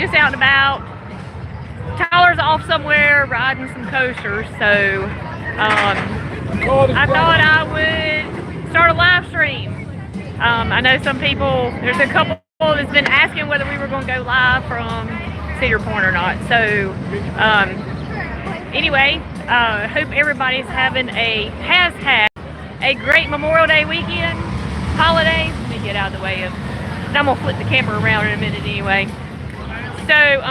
just out and about. Tyler's off somewhere riding some coasters, so I thought I would start a live stream. I know some people, there's a couple that's been asking whether we were going to go live from Cedar Point or not. So anyway, hope everybody's has had a great Memorial Day weekend, holiday. Let me get out of the way and I'm gonna flip the camera around in a minute anyway. So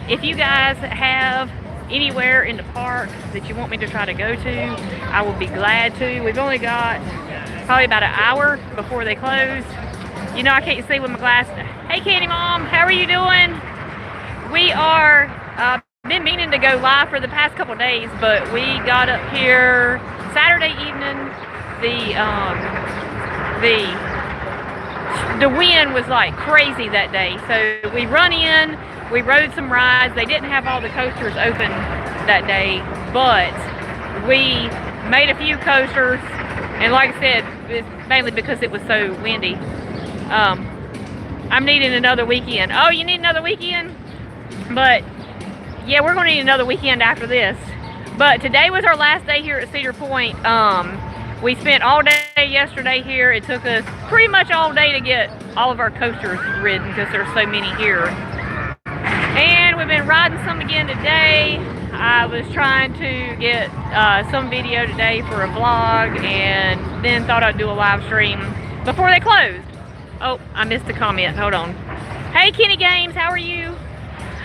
if you guys have anywhere in the park that you want me to try to go to, I will be glad to. We've only got probably about an hour before they close. You know, I can't see with my glasses. Hey Candy Mom, how are you doing? We are been meaning to go live for the past couple days, but we got up here Saturday evening. The wind was like crazy that day, so we run in, we rode some rides. They didn't have all the coasters open that day, but we made a few coasters, and like I said, it's mainly because it was so windy. I'm needing another weekend. Oh, you need another weekend? But yeah, we're gonna need another weekend after this. But today was our last day here at Cedar Point. We spent all day yesterday here. It took us pretty much all day to get all of our coasters ridden because there's so many here. And we've been riding some again today. I was trying to get some video today for a vlog, and then thought I'd do a live stream before they closed. Oh, I missed a comment. Hold on. Hey, Kenny Games, how are you?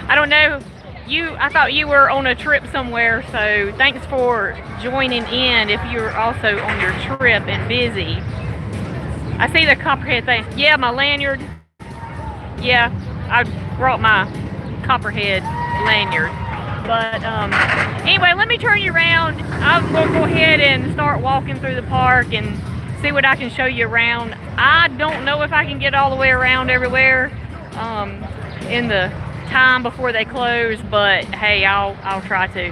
I don't know. I thought you were on a trip somewhere, so thanks for joining in if you're also on your trip and busy. I see the copperhead thing. Yeah, my lanyard. Yeah, I brought my copperhead lanyard. But anyway, let me turn you around. I'm going to go ahead and start walking through the park and see what I can show you around. I don't know if I can get all the way around everywhere in the time before they close, but hey, I'll try to.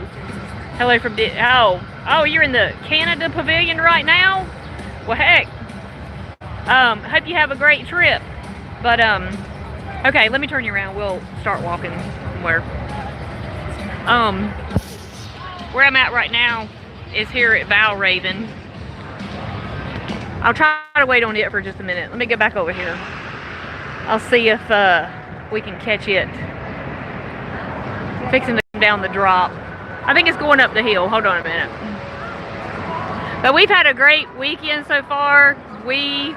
Hello from oh, you're in the Canada Pavilion right now? Well, heck, hope you have a great trip. But okay, let me turn you around. We'll start walking somewhere. Where I'm at right now is here at Valraven. I'll try to wait on it for just a minute. Let me get back over here. I'll see if we can catch it fixing to come down the drop. I think it's going up the hill. Hold on a minute. But we've had a great weekend so far. We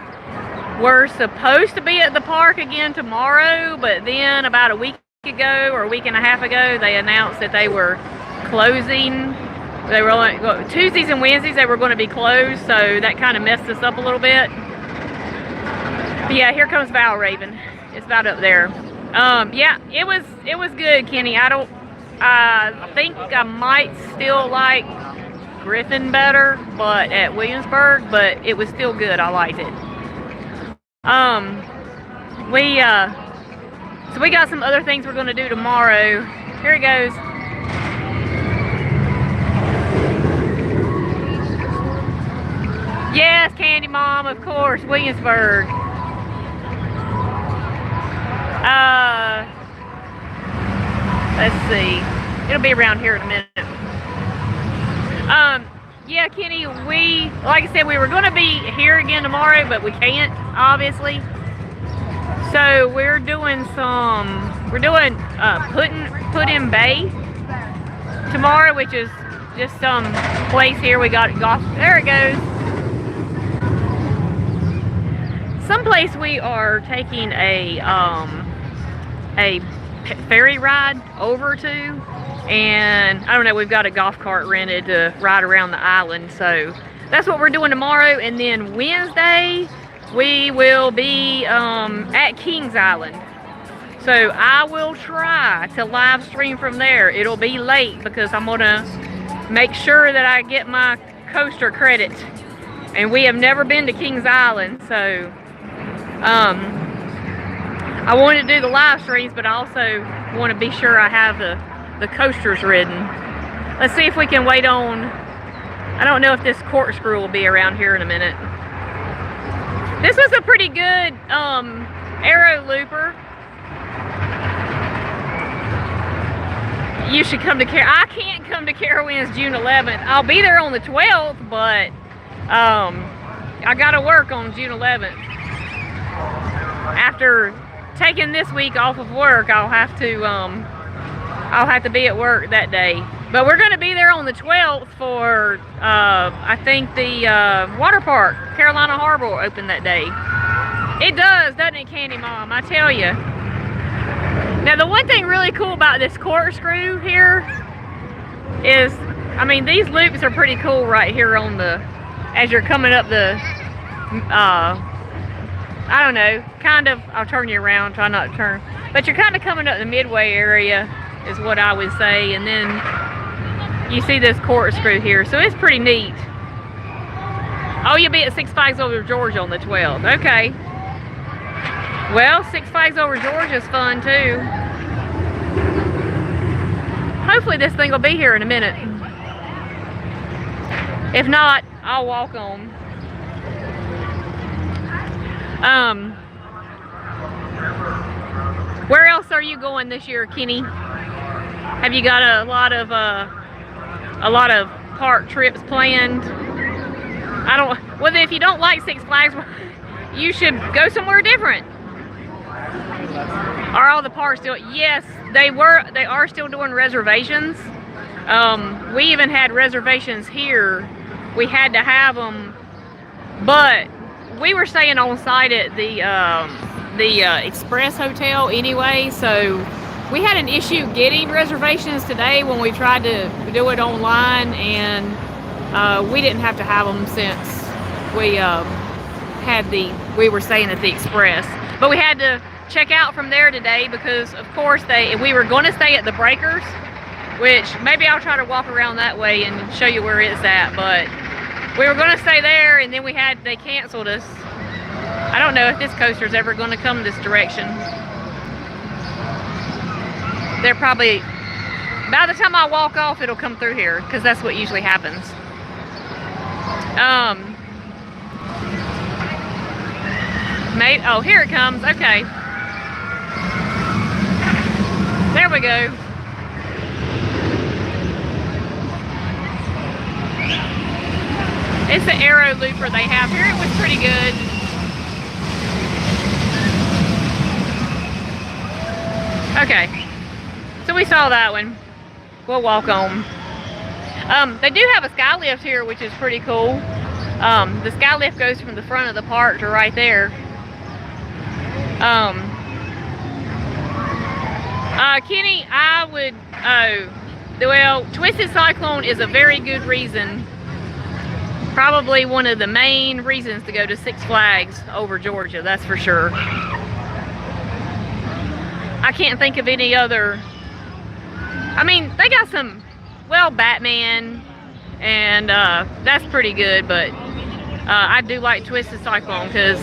were supposed to be at the park again tomorrow, but then about a week ago or a week and a half ago, they announced that they were closing. They were only Tuesdays and Wednesdays they were going to be closed, so that kind of messed us up a little bit. But yeah, here comes Valraven. It's about up there. Yeah, it was good, Kenny. I think I might still like Griffin better, but at Williamsburg, but it was still good. I liked it. So we got some other things we're going to do tomorrow. Here it goes. Yes, Candy Mom, of course, Williamsburg. Let's see. It'll be around here in a minute. Yeah, Kenny, like I said, we were going to be here again tomorrow, but we can't, obviously. So we're doing Put-in Bay tomorrow, which is just some place here. We got golf. There it goes. Someplace we are taking a ferry ride over to, and I don't know, we've got a golf cart rented to ride around the island, so that's what we're doing tomorrow. And then Wednesday we will be at Kings Island, so I will try to live stream from there. It'll be late because I'm gonna make sure that I get my coaster credit, and we have never been to Kings Island, so I wanted to do the live streams, but I also want to be sure I have the coasters ridden. Let's see if we can wait on. I don't know if this corkscrew will be around here in a minute. This was a pretty good arrow looper. You should come to I can't come to Carowinds June 11th. I'll be there on the 12th, but I gotta work on June 11th. After taking this week off of work, I'll have to be at work that day. But we're gonna be there on the 12th for I think the water park, Carolina Harbor, will open that day. It does, doesn't it, Candy Mom? I tell you. Now the one thing really cool about this corkscrew here is, I mean, these loops are pretty cool right here on the, as you're coming up the, I don't know, kind of, I'll turn you around, try not to turn, but you're kind of coming up the midway area is what I would say, and then you see this corkscrew here, so it's pretty neat. Oh, you'll be at Six Flags Over Georgia on the 12th, okay. Well, Six Flags Over Georgia is fun too. Hopefully this thing will be here in a minute. If not, I'll walk on. Where else are you going this year, Kenny? Have you got a lot of park trips planned? Well, if you don't like Six Flags, you should go somewhere different. Are all the parks still? Yes, they are still doing reservations. We even had reservations here. We had to have them, but we were staying on site at the Express Hotel anyway, so we had an issue getting reservations today when we tried to do it online, and we didn't have to have them since we were staying at the Express. But we had to check out from there today because, of course, we were going to stay at the Breakers, which maybe I'll try to walk around that way and show you where it's at. But we were going to stay there, and then they canceled us. I don't know if this coaster's ever going to come this direction. They're probably, by the time I walk off, it'll come through here, because that's what usually happens. Oh, here it comes. Okay. There we go. It's the arrow looper they have here. It was pretty good. Okay. So we saw that one. We'll walk on. They do have a sky lift here, which is pretty cool. The sky lift goes from the front of the park to right there. Kenny, well, Twisted Cyclone is a very good reason. Probably one of the main reasons to go to Six Flags Over Georgia, that's for sure. I can't think of any other. I mean, they got some, well, Batman, and that's pretty good, but I do like Twisted Cyclone because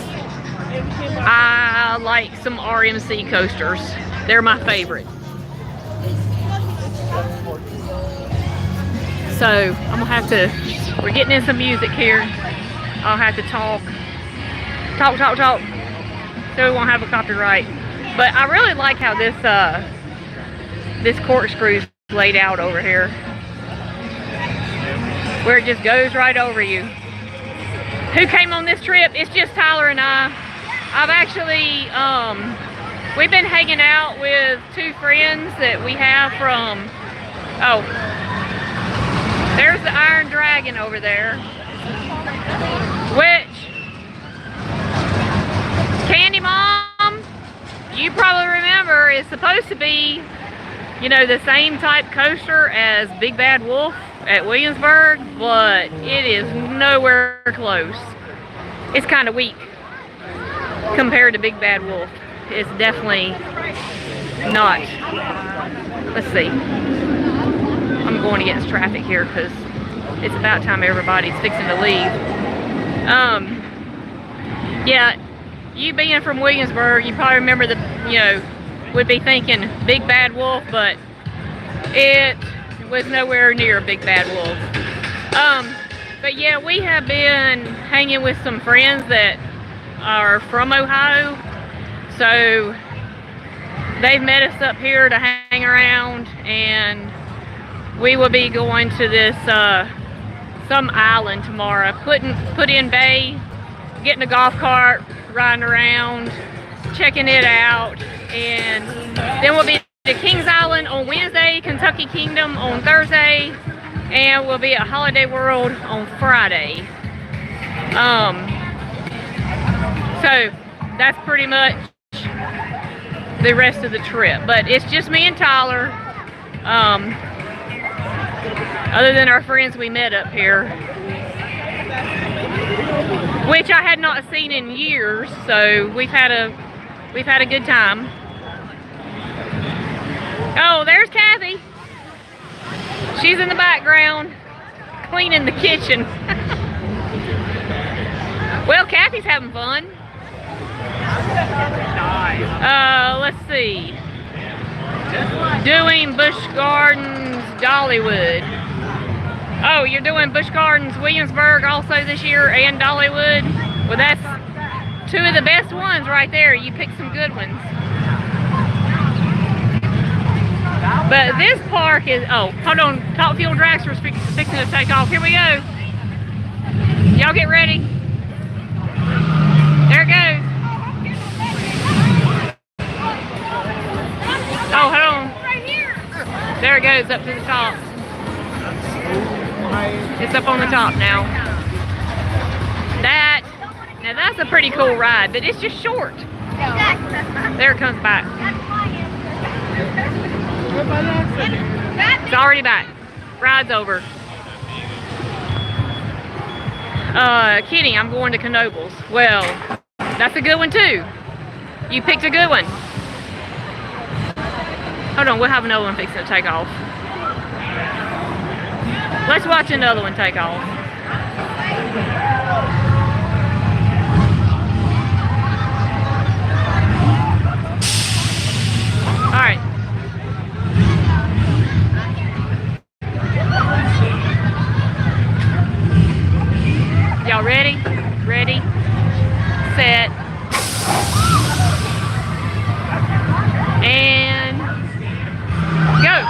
I like some RMC coasters. They're my favorite. So I'm gonna have to, we're getting in some music here. I'll have to talk, so we won't have a copyright. But I really like how this corkscrew's laid out over here, where it just goes right over you. Who came on this trip? It's just Tyler and I. I've actually, we've been hanging out with two friends that we have from, oh, there's the Iron Dragon over there, which, Candy Mom, you probably remember, is supposed to be, you know, the same type coaster as Big Bad Wolf at Williamsburg, but it is nowhere close. It's kind of weak compared to Big Bad Wolf. It's definitely not. Let's see. I'm going against traffic here because it's about time everybody's fixing to leave. Yeah, you being from Williamsburg, you probably remember would be thinking Big Bad Wolf, but it was nowhere near Big Bad Wolf. But yeah, we have been hanging with some friends that are from Ohio, so they've met us up here to hang around, and we will be going to this some island tomorrow. Put in bay, getting a golf cart, riding around, checking it out, and then we'll be to Kings Island on Wednesday, Kentucky Kingdom on Thursday, and we'll be at Holiday World on Friday. So that's pretty much the rest of the trip, but it's just me and Tyler, other than our friends we met up here, which I had not seen in years, so we've had a good time. Oh, there's Kathy. She's in the background cleaning the kitchen. Well, Kathy's having fun. Let's see. Doing Busch Gardens Dollywood. Oh, you're doing Busch Gardens Williamsburg also this year and Dollywood? Well, that's two of the best ones right there. You picked some good ones. But this park is, oh, hold on, Top Fuel Dragster's fixing to take off. Here we go. Y'all get ready. There it goes. Oh, hold on. There it goes up to the top. It's up on the top now. Now that's a pretty cool ride, but it's just short. There it comes back. It's already back. Ride's over. Kenny, I'm going to Knoebels. Well, that's a good one too. You picked a good one. Hold on, we'll have another one fixing to take off. Let's watch another one take off. All right. Y'all ready? Ready, set, and go.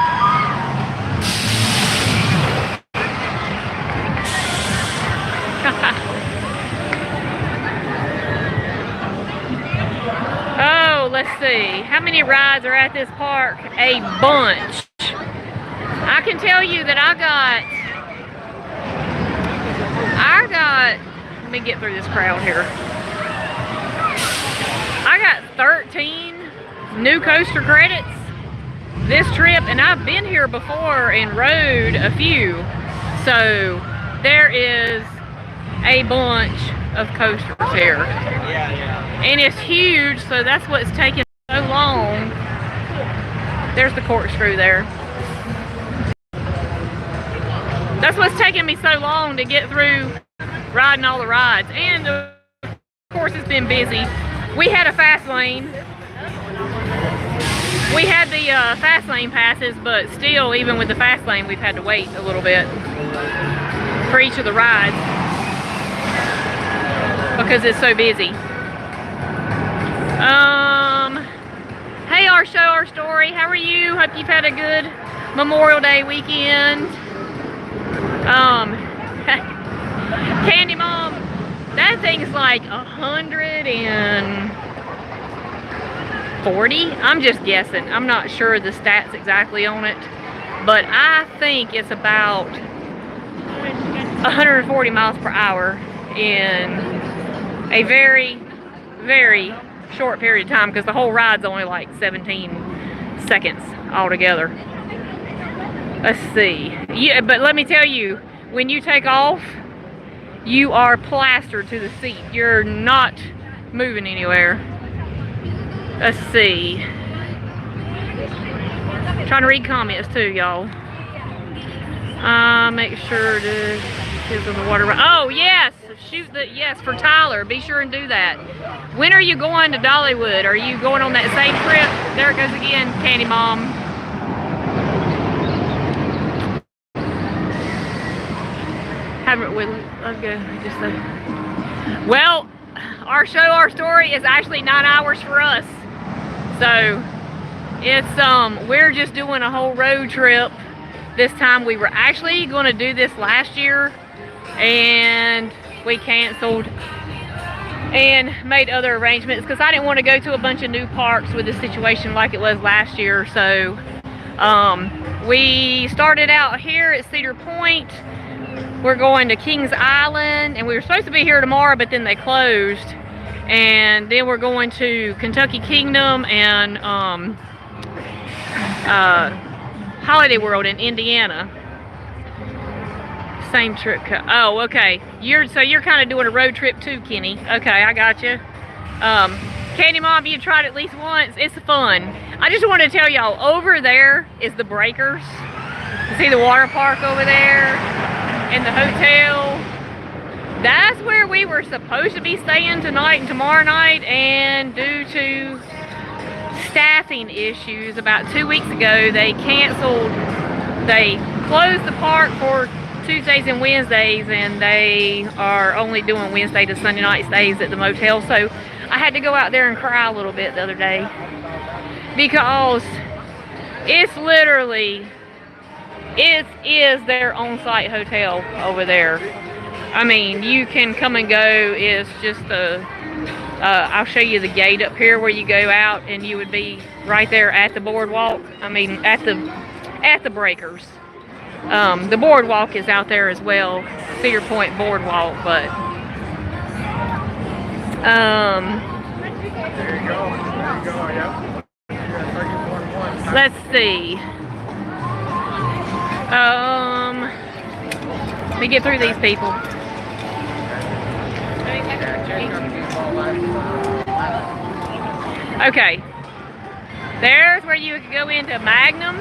Oh, let's see. How many rides are at this park? A bunch. I can tell you that I got, let me get through this crowd here. I got 13 new coaster credits this trip, and I've been here before and rode a few. So there is a bunch of coasters here. And it's huge, so that's what's taking so long. There's the corkscrew there. That's what's taking me so long to get through riding all the rides. And of course it's been busy. We had a fast lane. We had the fast lane passes, but still, even with the fast lane, we've had to wait a little bit for each of the rides because it's so busy. Hey, our show, our story. How are you? Hope you've had a good Memorial Day weekend. Candy Mom, that thing's like 140. I'm just guessing. I'm not sure the stats exactly on it, but I think it's about 140 miles per hour in a very, very short period of time, because the whole ride's only like 17 seconds altogether. Let's see. Yeah, but let me tell you, when you take off, you are plastered to the seat. You're not moving anywhere. Let's see. Trying to read comments too, y'all. Make sure to give on the water. Oh yes, shoot the yes for Tyler. Be sure and do that. When are you going to Dollywood? Are you going on that same trip? There it goes again, Candy Mom. Haven't we? Let's go. Just well, our show, our story is actually 9 hours for us. So it's we're just doing a whole road trip this time. We were actually going to do this last year, and we canceled and made other arrangements because I didn't want to go to a bunch of new parks with a situation like it was last year. So we started out here at Cedar Point. We're going to Kings Island, and we were supposed to be here tomorrow, but then they closed. And then we're going to Kentucky Kingdom and Holiday World in Indiana. Same trip. Oh, okay. So you're kind of doing a road trip too, Kenny. Okay, I got you. Candy Mom, you tried it at least once. It's fun. I just want to tell y'all, over there is the Breakers. You see the water park over there and the hotel. That's where we were supposed to be staying tonight and tomorrow night, and due to staffing issues about 2 weeks ago, they closed the park for Tuesdays and Wednesdays, and they are only doing Wednesday to Sunday night stays at the motel. So I had to go out there and cry a little bit the other day because it's literally, it is their on-site hotel over there. I mean, you can come and go. It's just I'll show you the gate up here where you go out, and you would be right there at the boardwalk. I mean, at the Breakers. The boardwalk is out there as well, Cedar Point boardwalk, but there you go. Yep. Let's see. Let me get through these people. Okay. There's where you could go into Magnum.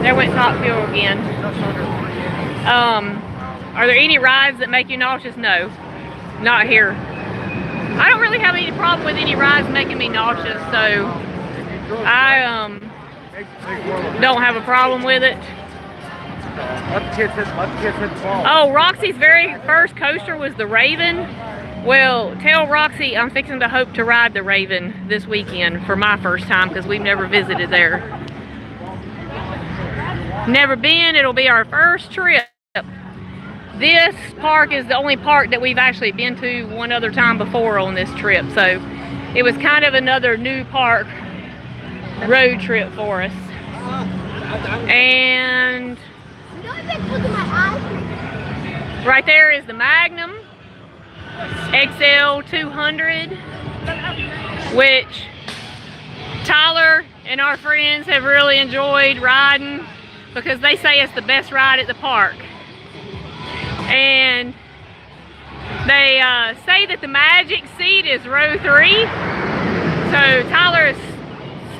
There went Top Fuel again. Are there any rides that make you nauseous? No, not here. I don't really have any problem with any rides making me nauseous, so I don't have a problem with it. Let the kids hit the ball. Oh, Roxy's very first coaster was the Raven. Well, tell Roxy I'm fixing to hope to ride the Raven this weekend for my first time, because we've never visited there. Never been. It'll be our first trip. This park is the only park that we've actually been to one other time before on this trip, so it was kind of another new park road trip for us. And right there is the Magnum XL 200, which Tyler and our friends have really enjoyed riding because they say it's the best ride at the park. And they say that the magic seat is row 3. So Tyler is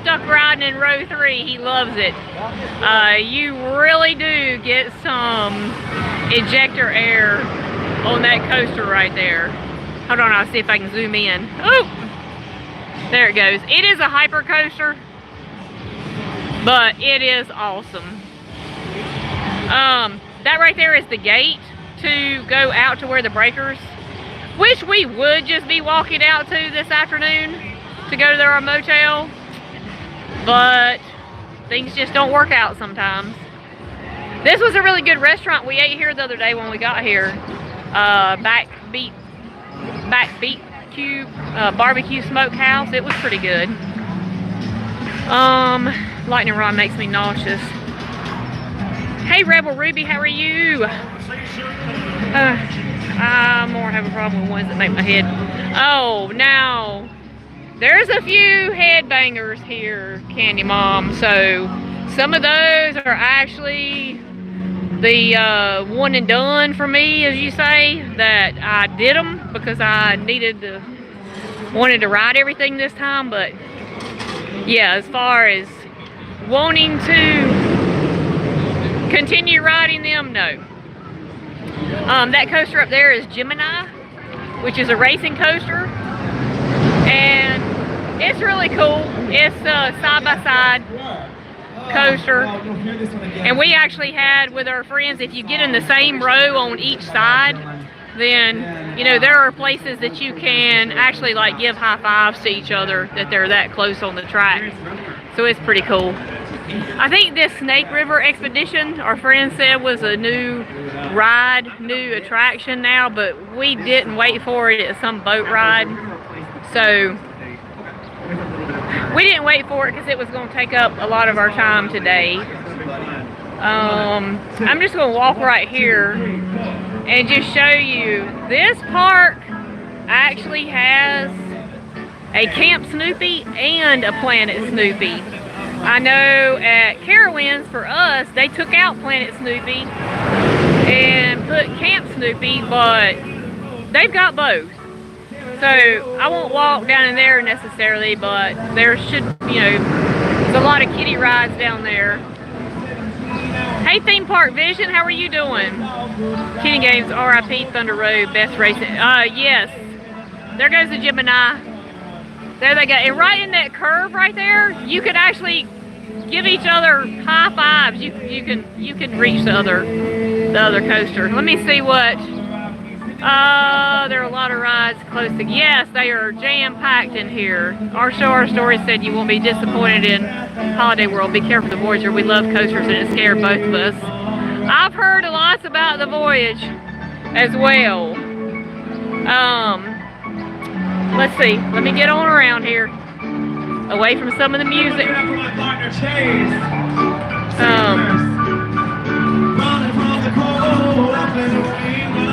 stuck riding in row 3. He loves it. You really do get some ejector air on that coaster right there. Hold on, I'll see if I can zoom in. Oh, there it goes. It is a hyper coaster, but it is awesome. That right there is the gate to go out to where the Breakers, which we would just be walking out to this afternoon to go to their motel, but things just don't work out sometimes. This was a really good restaurant we ate here the other day when we got here. Back Beat Cube Barbecue Smokehouse. It was pretty good. Lightning rod makes me nauseous. Hey Rebel Ruby, how are you? I more have a problem with ones that make my head. Oh, now there's a few headbangers here, Candy Mom. So some of those are actually the one and done for me, as you say, that I did them because I wanted to ride everything this time. But yeah, as far as wanting to continue riding them, no. That coaster up there is Gemini, which is a racing coaster, and it's really cool. It's a side-by-side coaster, and we actually had with our friends, if you get in the same row on each side, then you know there are places that you can actually like give high fives to each other, that they're that close on the track. So it's pretty cool. I think this Snake River expedition, our friend said, was a new ride, new attraction now, but we didn't wait for it at some boat ride. So we didn't wait for it because it was going to take up a lot of our time today. I'm just going to walk right here and just show you this park actually has a Camp Snoopy and a Planet Snoopy. I know at Carowinds for us, they took out Planet Snoopy and put Camp Snoopy, but they've got both. So I won't walk down in there necessarily, but there should, there's a lot of kiddie rides down there. Hey, Theme Park Vision, how are you doing? Kiddie Games, RIP Thunder Road, best racing. Yes. There goes the Gemini. There they go. And right in that curve right there, you could actually give each other high fives. You can reach the other coaster. Let me see what. There are a lot of rides close to. Yes, they are jam-packed in here. Our story said you won't be disappointed in Holiday World. Be careful, the Voyager. We love coasters and it scared both of us. I've heard a lot about the Voyage as well. Let's see. Let me get on around here, away from some of the music.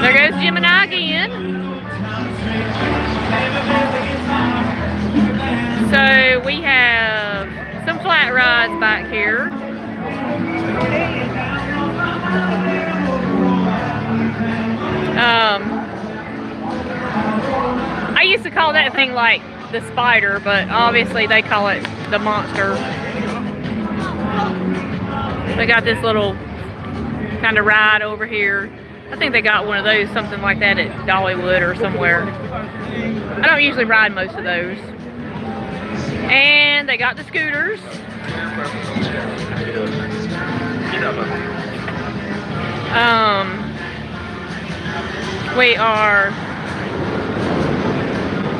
There goes Gemini again. So we have some flat rides back here. I used to call that thing like the Spider, but obviously they call it the Monster. They got this little kind of ride over here. I think they got one of those, something like that at Dollywood or somewhere. I don't usually ride most of those. And they got the scooters. We are,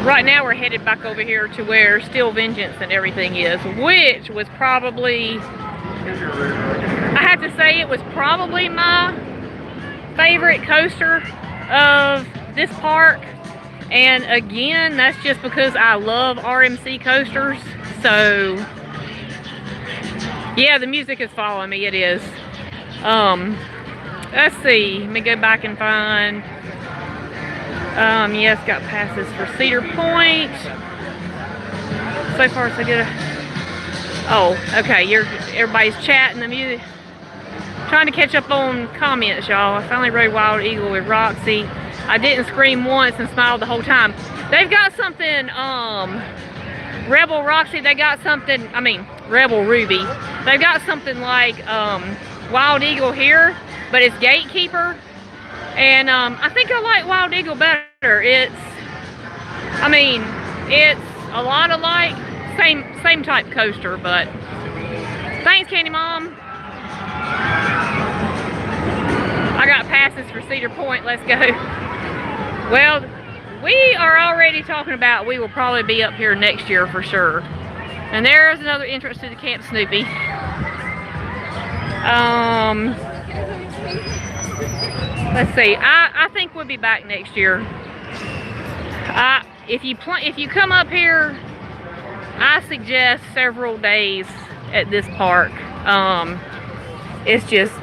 right now we're headed back over here to where Steel Vengeance and everything is, which was probably, I have to say it was probably my favorite coaster of this park. And again, that's just because I love RMC coasters. So yeah, the music is following me, it is. Let's see, let me go back and find, yes, got passes for Cedar Point. So far so good. Oh, okay, everybody's chatting, the music. Trying to catch up on comments, y'all. I finally rode Wild Eagle with Roxy. I didn't scream once and smiled the whole time. They've got something, Rebel Roxy, they got something, Rebel Ruby. They've got something like Wild Eagle here, but it's Gatekeeper. And I think I like Wild Eagle better. It's a lot alike, same type coaster, but thanks, Candy Mom. I got passes for Cedar Point, let's go. Well, we are already talking about we will probably be up here next year for sure. And there's another entrance to the Camp Snoopy. Let's see, I think we'll be back next year. If you come up here, I suggest several days at this park. It's just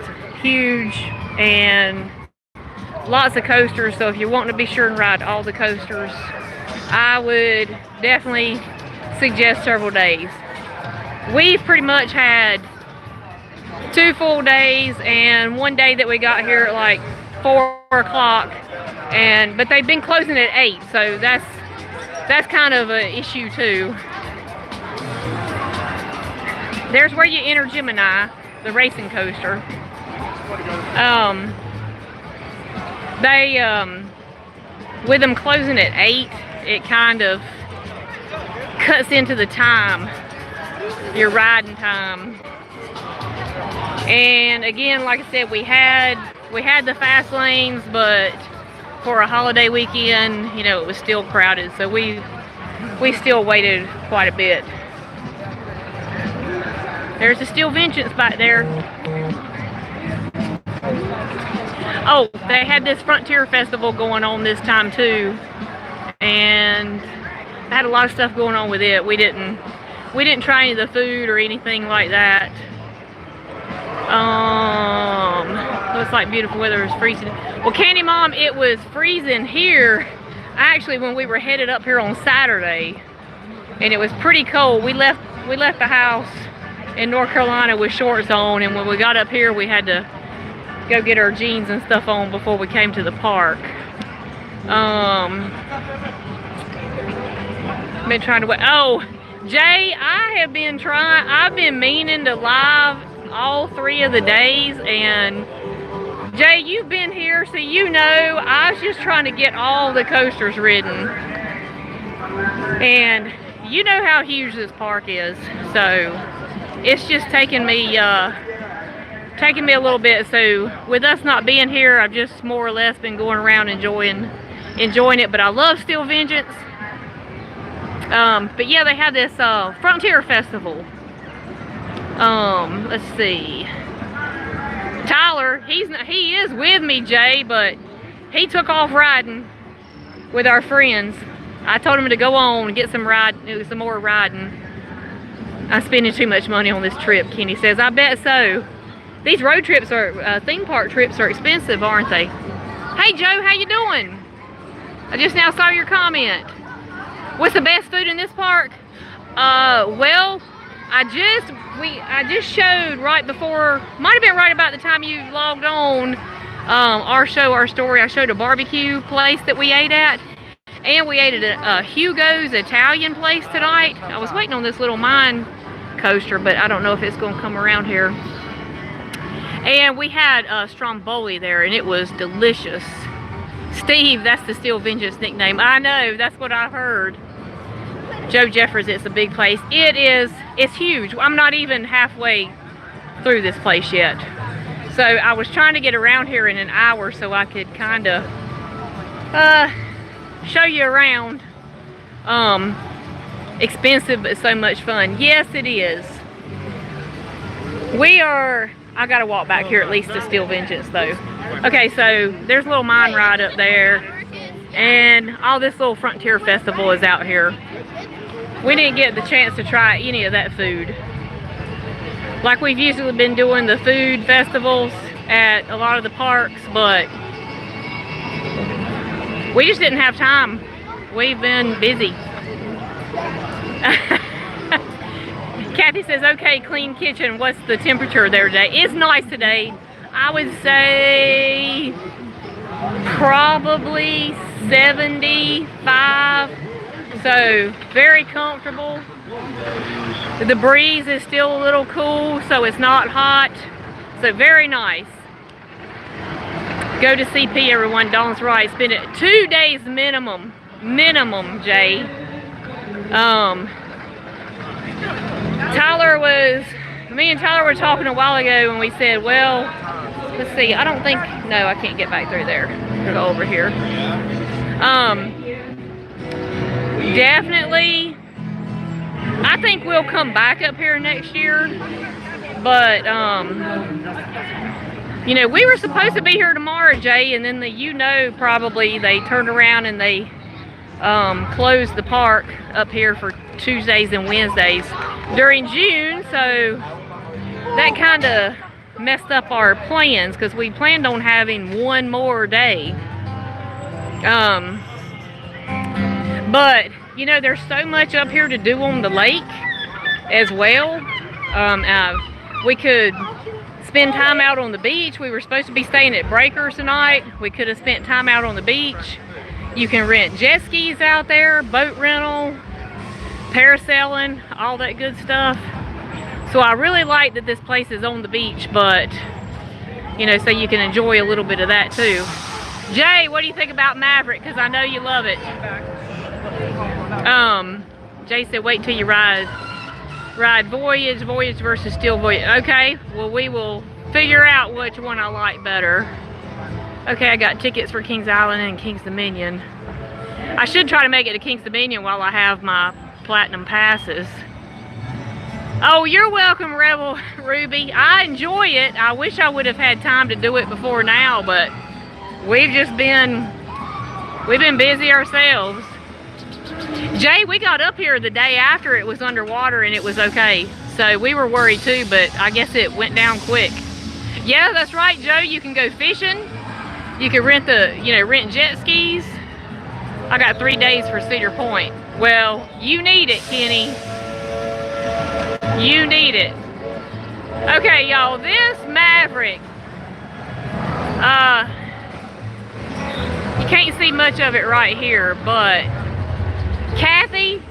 huge and lots of coasters, so if you want to be sure and ride all the coasters, I would definitely suggest several days. We've pretty much had 2 full days and one day that we got here at like 4 o'clock, but they've been closing at 8, so that's kind of an issue too. There's where you enter Gemini, the racing coaster. With them closing at 8, it kind of cuts into the time, your riding time. And again, like I said, we had the fast lanes, but for a holiday weekend, it was still crowded, so we still waited quite a bit. There's the Steel Vengeance back there. Oh, they had this Frontier Festival going on this time too, and I had a lot of stuff going on with it. We didn't try any of the food or anything like that. Looks like beautiful weather. Is freezing. Well, Candy Mom, it was freezing here actually when we were headed up here on Saturday, and it was pretty cold. We left the house in North Carolina with shorts on, and when we got up here we had to go get our jeans and stuff on before we came to the park. Been trying to wait. Oh, Jay, I've been meaning to live all 3 of the days, and Jay, you've been here, so you know I was just trying to get all the coasters ridden, and you know how huge this park is, so it's just taking me a little bit. So with us not being here, I've just more or less been going around enjoying it. But I love Steel Vengeance. But yeah, they have this Frontier Festival. Let's see. Tyler, he is with me, Jay, but he took off riding with our friends. I told him to go on and get some more riding. I'm spending too much money on this trip, Kenny says. I bet so. These road trips theme park trips are expensive, aren't they? Hey Joe, how you doing? I just now saw your comment. What's the best food in this park? Well, I just showed right before, might have been right about the time you logged on, our story. I showed a barbecue place that we ate at, and we ate at a Hugo's Italian place tonight. I was waiting on this little mine coaster, but I don't know if it's going to come around here. And we had stromboli there, and it was delicious. Steve, that's the Steel Vengeance nickname. I know, that's what I heard. Joe Jeffers, it's a big place. It's huge. I'm not even halfway through this place yet. So I was trying to get around here in an hour so I could kind of show you around. Expensive, but so much fun. Yes, it is. I gotta walk back here at least to Steel Vengeance though. Okay, so there's a little mine ride up there, and all this little Frontier Festival is out here. We didn't get the chance to try any of that food. Like we've usually been doing the food festivals at a lot of the parks, but we just didn't have time. We've been busy. Kathy says, okay, clean kitchen. What's the temperature there today? It's nice today. I would say probably 75. So very comfortable. The breeze is still a little cool, so it's not hot. So very nice. Go to CP, everyone. Dawn's right. Spend it 2 days minimum. Minimum, Jay. Me and Tyler were talking a while ago, and we said, well, let's see, I don't think, no, I can't get back through there. Go over here. Definitely, I think we'll come back up here next year, but, you know, we were supposed to be here tomorrow, Jay, and then probably they turned around and they closed the park up here for Tuesdays and Wednesdays during June, so that kind of messed up our plans because we planned on having one more day. But you know, there's so much up here to do on the lake as well. We could spend time out on the beach. We were supposed to be staying at Breakers tonight. We could have spent time out on the beach. You can rent jet skis out there, boat rental, parasailing, all that good stuff. So I really like that this place is on the beach, but you know, so you can enjoy a little bit of that too. Jay, what do you think about Maverick? Because I know you love it. Jay said wait till you ride Voyage versus Steel Voyage. Okay, well we will figure out which one I like better. Okay, I got tickets for Kings Island and Kings Dominion. I should try to make it to Kings Dominion while I have my platinum passes. Oh, you're welcome, Rebel Ruby. I enjoy it. I wish I would have had time to do it before now, but we've been busy ourselves. Jay, we got up here the day after it was underwater and it was okay. So we were worried too, but I guess it went down quick. Yeah, that's right, Joe. You can go fishing. You can rent rent jet skis. I got 3 days for Cedar Point. Well, you need it, Kenny. You need it. Okay, y'all, this Maverick, you can't see much of it right here, but Kathy,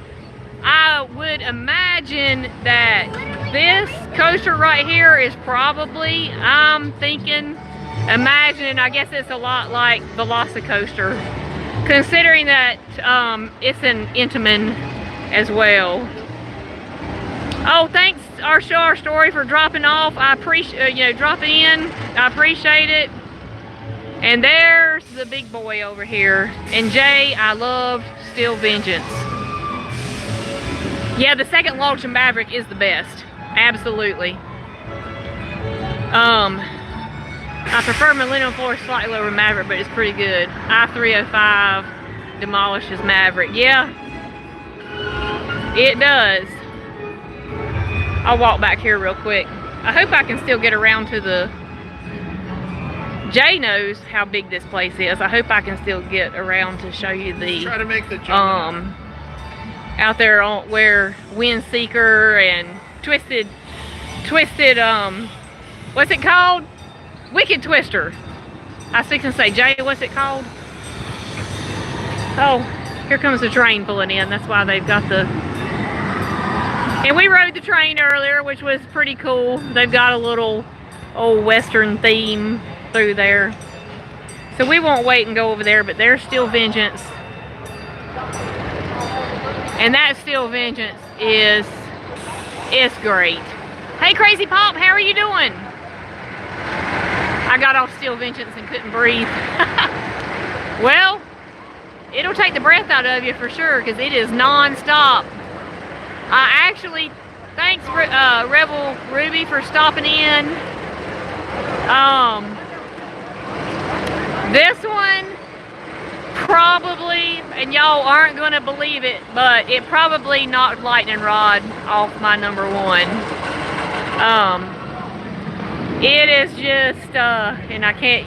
I would imagine that this coaster right here is probably, I'm thinking, imagining, I guess it's a lot like the Velocicoaster, considering that it's an Intamin as well. Oh, thanks, our story for dropping off. I appreciate dropping in. I appreciate it. And there's the big boy over here. And Jay, I love Steel Vengeance. Yeah, the second launch in Maverick is the best. Absolutely. I prefer Millennium Force slightly over Maverick, but it's pretty good. I-305 demolishes Maverick. Yeah, it does. I'll walk back here real quick. I hope I can still get around to the... Jay knows how big this place is. I hope I can still get around to show you the... Try to make the jump. Out there on where Windseeker and Twisted, what's it called? Wicked Twister. I was fixing to say, Jay, what's it called? Oh, here comes the train pulling in. That's why they've got the... And we rode the train earlier, which was pretty cool. They've got a little old Western theme through there. So we won't wait and go over there, but there's Steel Vengeance. And that Steel Vengeance is great. Hey, Crazy Pop, how are you doing? I got off Steel Vengeance and couldn't breathe. Well, it'll take the breath out of you for sure, because it is non-stop. Actually, thanks, Rebel Ruby, for stopping in. This one probably, and y'all aren't going to believe it, but it probably knocked Lightning Rod off my #1. It is just, and I can't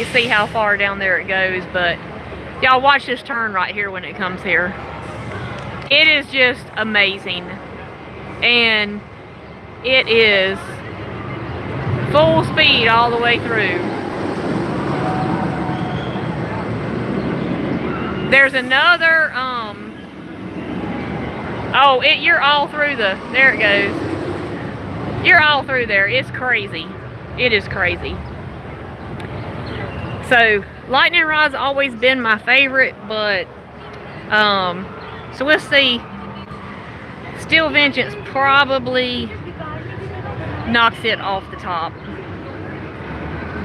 see how far down there it goes, but y'all watch this turn right here when it comes here. It is just amazing, and it is full speed all the way through. There's another, oh, you're all through there it goes. You're all through there. It's crazy. It is crazy. So, Lightning Rod's always been my favorite, but, so we'll see. Steel Vengeance probably knocks it off the top.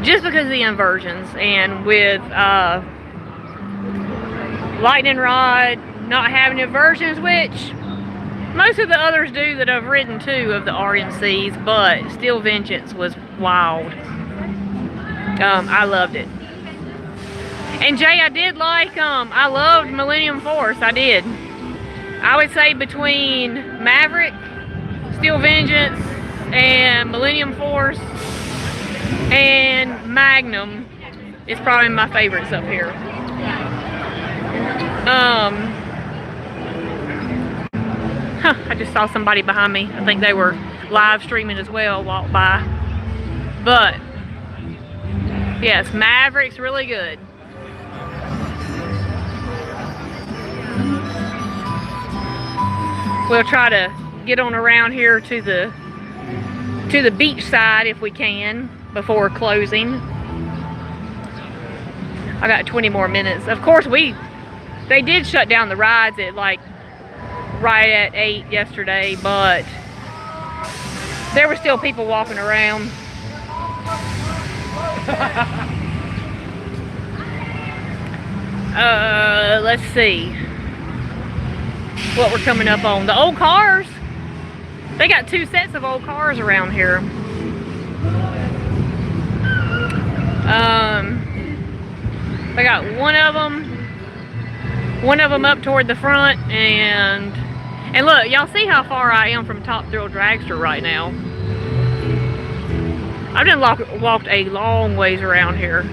Just because of the inversions. And with Lightning Rod not having inversions, which most of the others do that I've ridden too of the RMCs, but Steel Vengeance was wild. I loved it. And Jay, I did like, I loved Millennium Force, I did. I would say between Maverick, Steel Vengeance, and Millennium Force, and Magnum is probably my favorites up here. I just saw somebody behind me. I think they were live streaming as well, walk by. But, yes, Maverick's really good. We'll try to get on around here to the beach side if we can before closing. I got 20 more minutes. Of course, they did shut down the rides at like right at 8 yesterday, but there were still people walking around. Let's see what we're coming up on. The old cars. They got 2 sets of old cars around here. They got one of them up toward the front, and look, y'all see how far I am from Top Thrill Dragster right now. I've done walked a long ways around here.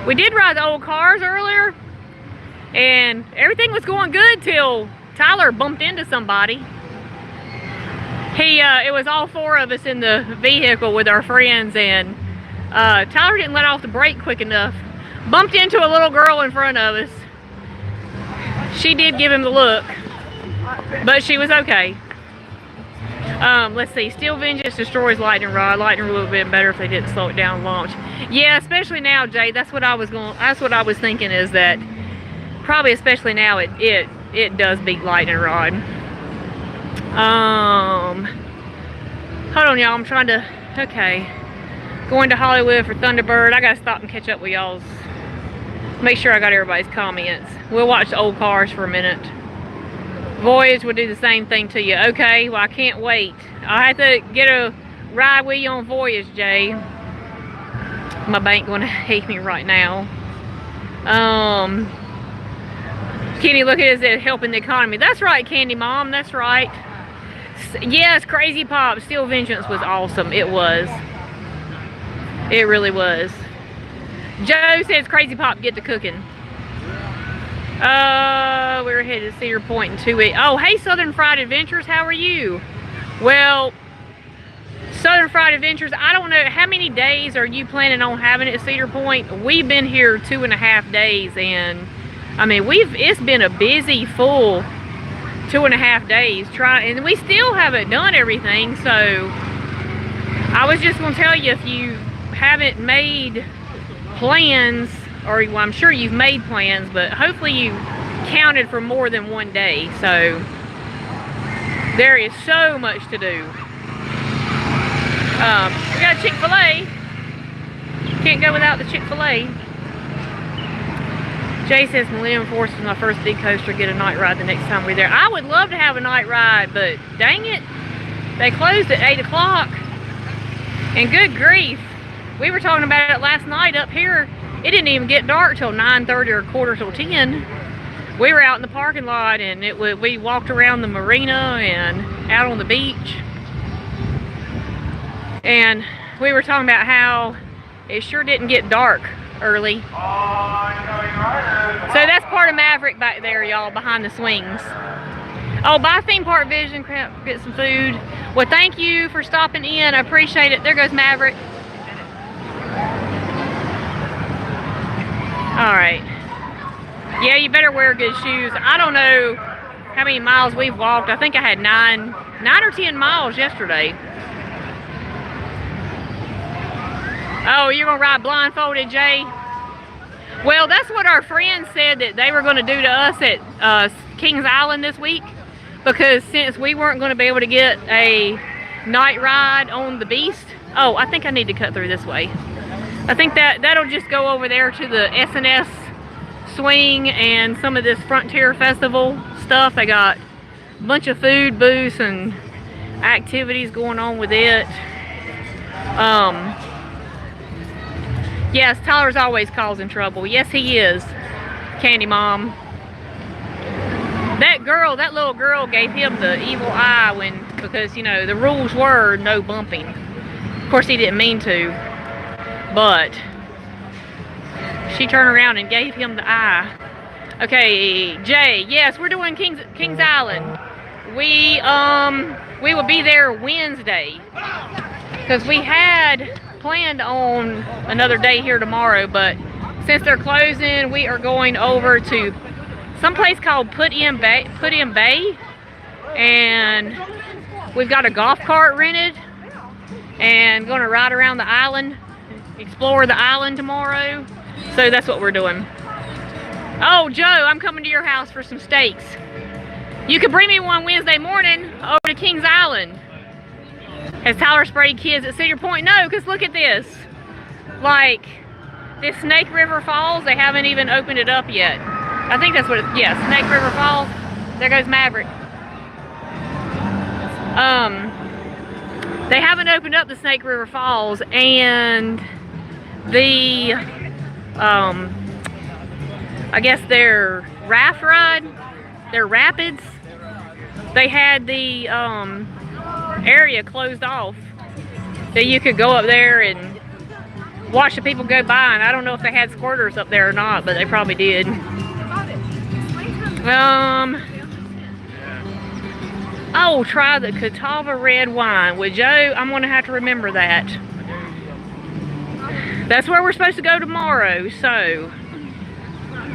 We did ride the old cars earlier, and everything was going good till Tyler bumped into somebody. It was all 4 of us in the vehicle with our friends, and Tyler didn't let off the brake quick enough. Bumped into a little girl in front of us. She did give him the look, but she was okay. Let's see. Steel Vengeance destroys lightning rod. Lightning would have been better if they didn't slow it down and launch. Yeah, especially now, Jay. That's what I was thinking, is that probably especially now it does beat lightning rod. Hold on, y'all. I'm trying to. Okay. Going to Hollywood for Thunderbird. I gotta stop and catch up with y'all's. Make sure I got everybody's comments. We'll watch the old cars for a minute. Voyage will do the same thing to you. Okay, well, I can't wait. I'll have to get a ride with you on Voyage, Jay. My bank gonna hate me right now. Kenny, look at it, helping the economy. That's right, Candy Mom, that's right. Yes, Crazy Pop, Steel Vengeance was awesome. It was. It really was. Joe says Crazy Pop, get to cooking. We're headed to Cedar Point in 2 weeks. Oh, hey, Southern Fried Adventures, how are you? Well, Southern Fried Adventures, I don't know, how many days are you planning on having at Cedar Point? We've been here 2.5 days, and I mean, it's been a busy, full 2.5 days and we still haven't done everything. So I was just gonna tell you, if you haven't made plans, or well, I'm sure you've made plans, but hopefully you counted for more than 1 day. So there is so much to do. We got Chick-fil-A. Can't go without the Chick-fil-A. Jay says Millennium Force is my first big coaster. Get a night ride the next time we're there. I would love to have a night ride, but dang it, they closed at 8 o'clock. And good grief, we were talking about it last night up here. It didn't even get dark till 9:30 or 9:45. We were out in the parking lot, and we walked around the marina and out on the beach. And we were talking about how it sure didn't get dark early. So that's part of Maverick back there, y'all, behind the swings. Oh, bye Theme Park Vision. Crap, get some food. Well, thank you for stopping in. I appreciate it. There goes Maverick. Alright. Yeah, you better wear good shoes. I don't know how many miles we've walked. I think I had 9 or 10 miles yesterday. Oh, you're gonna ride blindfolded, Jay? Well, that's what our friends said that they were gonna do to us at Kings Island this week, because since we weren't gonna be able to get a night ride on the Beast. Oh, I think I need to cut through this way. I think that'll just go over there to the S&S swing and some of this Frontier Festival stuff. They got a bunch of food booths and activities going on with it. Yes, Tyler's always causing trouble. Yes, he is, Candy Mom. That little girl gave him the evil eye because, you know, the rules were no bumping. Of course, he didn't mean to, but she turned around and gave him the eye. Okay, Jay, yes, we're doing Kings Island. We will be there Wednesday, because we had planned on another day here tomorrow, but since they're closing, we are going over to some place called Put in Bay, and we've got a golf cart rented and going to ride around the island, explore the island tomorrow. So that's what we're doing. Oh, Joe, I'm coming to your house for some steaks. You could bring me one Wednesday morning over to Kings Island. Has Tyler sprayed kids at Cedar Point? No, because look at this. Like, this Snake River Falls, they haven't even opened it up yet. I think that's what it's, yeah, Snake River Falls. there goes Maverick. They haven't opened up the Snake River Falls, and the I guess their raft ride, their rapids, they had the area closed off that you could go up there and watch the people go by, and I don't know if they had squirters up there or not, but they probably did. Oh, try the Catawba red wine. With Joe, I'm gonna have to remember that. That's where we're supposed to go tomorrow, so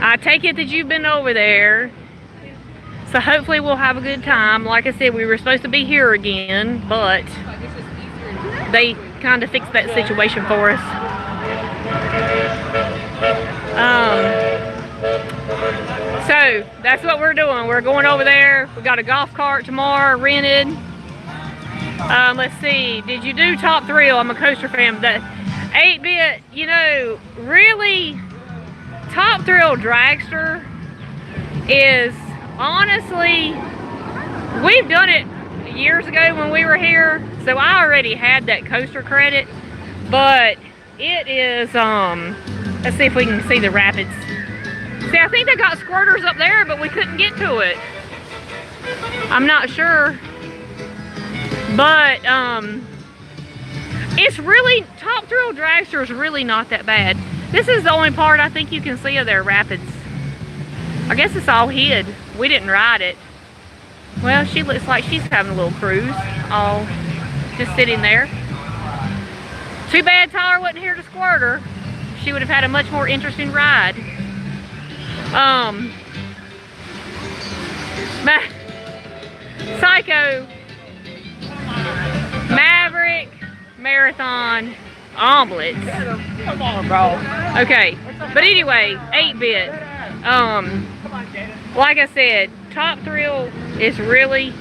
I take it that you've been over there. So hopefully we'll have a good time. Like I said, we were supposed to be here again, but they kind of fixed that situation for us. So that's what we're doing. We're going over there. We got a golf cart tomorrow rented. Let's see. Did you do Top Thrill? I'm a coaster fan. That 8-bit, you know, really, Top Thrill Dragster is honestly, we've done it years ago when we were here, so I already had that coaster credit, but it is, let's see if we can see the rapids. See, I think they got squirters up there, but we couldn't get to it. I'm not sure, but it's really, Top Thrill Dragster is really not that bad. This is the only part I think you can see of their rapids. I guess it's all hid. We didn't ride it. Well, she looks like she's having a little cruise, all just sitting there. Too bad Tyler wasn't here to squirt her. She would have had a much more interesting ride. Psycho Maverick Marathon omelets. Come on, bro. Okay, but anyway, 8-bit. Like I said, Top Thrill is really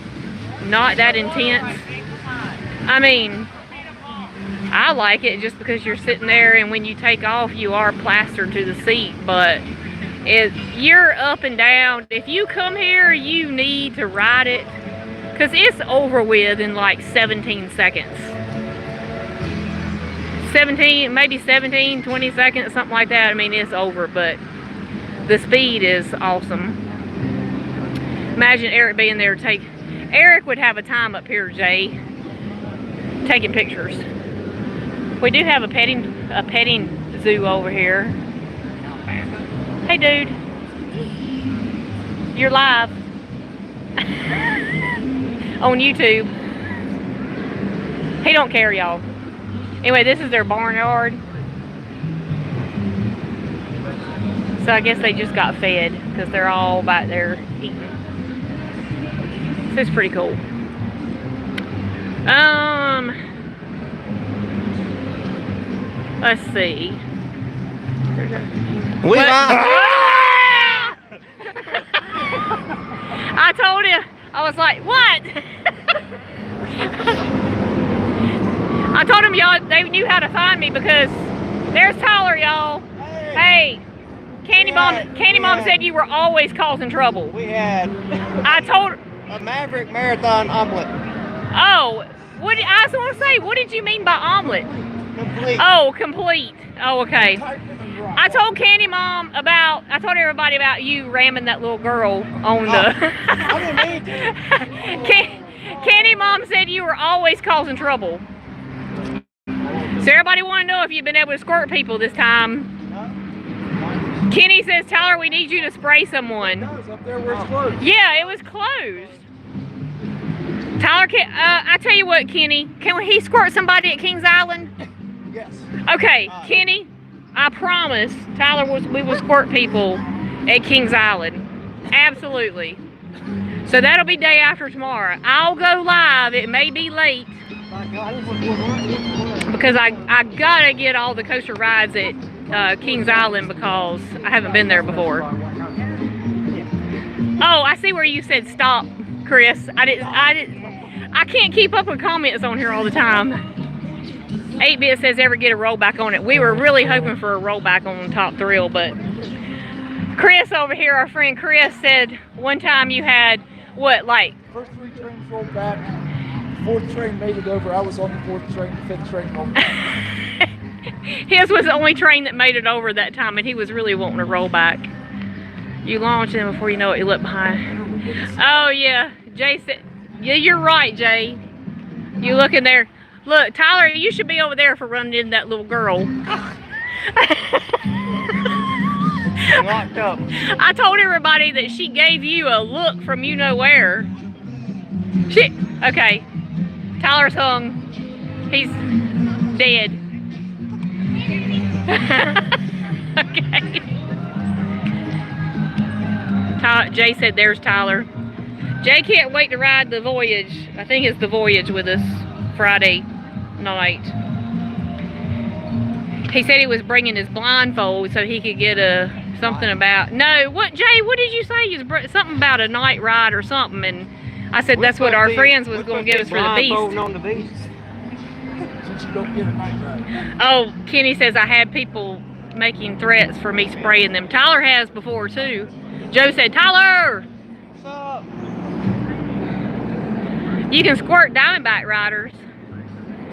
not that intense. I mean, I like it just because you're sitting there, and when you take off, you are plastered to the seat, but you're up and down. If you come here, you need to ride it, because it's over with in like 17 seconds. 17, maybe 17, 20 seconds, something like that. I mean, it's over, but the speed is awesome. Imagine Eric being there to take, Eric would have a time up here, Jay, taking pictures. We do have a petting zoo over here. Hey, dude. You're live on YouTube. He don't care, y'all. Anyway, this is their barnyard. So I guess they just got fed because they're all back there eating. So it's pretty cool. Let's see. I told him, I was like, what? I told him y'all, they knew how to find me because there's Tyler, y'all. Hey, Candy Mom said you were always causing trouble. We had a Maverick Marathon omelet. Oh, I was going to say, what did you mean by omelet? Complete. Oh, complete. Oh, okay. I told Candy Mom I told everybody about you ramming that little girl on the... I didn't mean to. Candy Mom said you were always causing trouble. So everybody want to know if you've been able to squirt people this time. Kenny says, Tyler, we need you to spray someone. Up there where it's closed. Yeah, it was closed. Tyler, I tell you what, Kenny, can he squirt somebody at Kings Island? Yes. Okay, Kenny, I promise Tyler we will squirt people at Kings Island. Absolutely. So that'll be day after tomorrow. I'll go live. It may be late because I gotta get all the coaster rides at Kings Island because I haven't been there before. Oh, I see where you said stop, Chris. I can't keep up with comments on here all the time. 8-bit says ever get a rollback on it. We were really hoping for a rollback on Top Thrill, but Chris over here, our friend Chris, said one time you had What, like? First 3 trains rolled back. 4th train made it over. I was on the 4th train. The 5th train rolled back. His was the only train that made it over that time, and he was really wanting to roll back. You launch him before you know it, you look behind. Oh, yeah. Jay said, yeah, you're right, Jay. You look in there. Look, Tyler, you should be over there for running into that little girl. Locked up. I told everybody that she gave you a look from you know where. Shit. Okay. Tyler's hung. He's dead. Okay. Jay said there's Tyler. Jay can't wait to ride the Voyage. I think it's the Voyage with us Friday night. He said he was bringing his blindfold so he could get something about. No, what, Jay? What did you say? You was something about a night ride or something, and I said that's what our friends was going to give us for the beast. On the beast. Since you don't get a night ride. Oh, Kenny says I had people making threats for me spraying them. Tyler has before too. Joe said, Tyler! What's up? You can squirt Diamondback riders.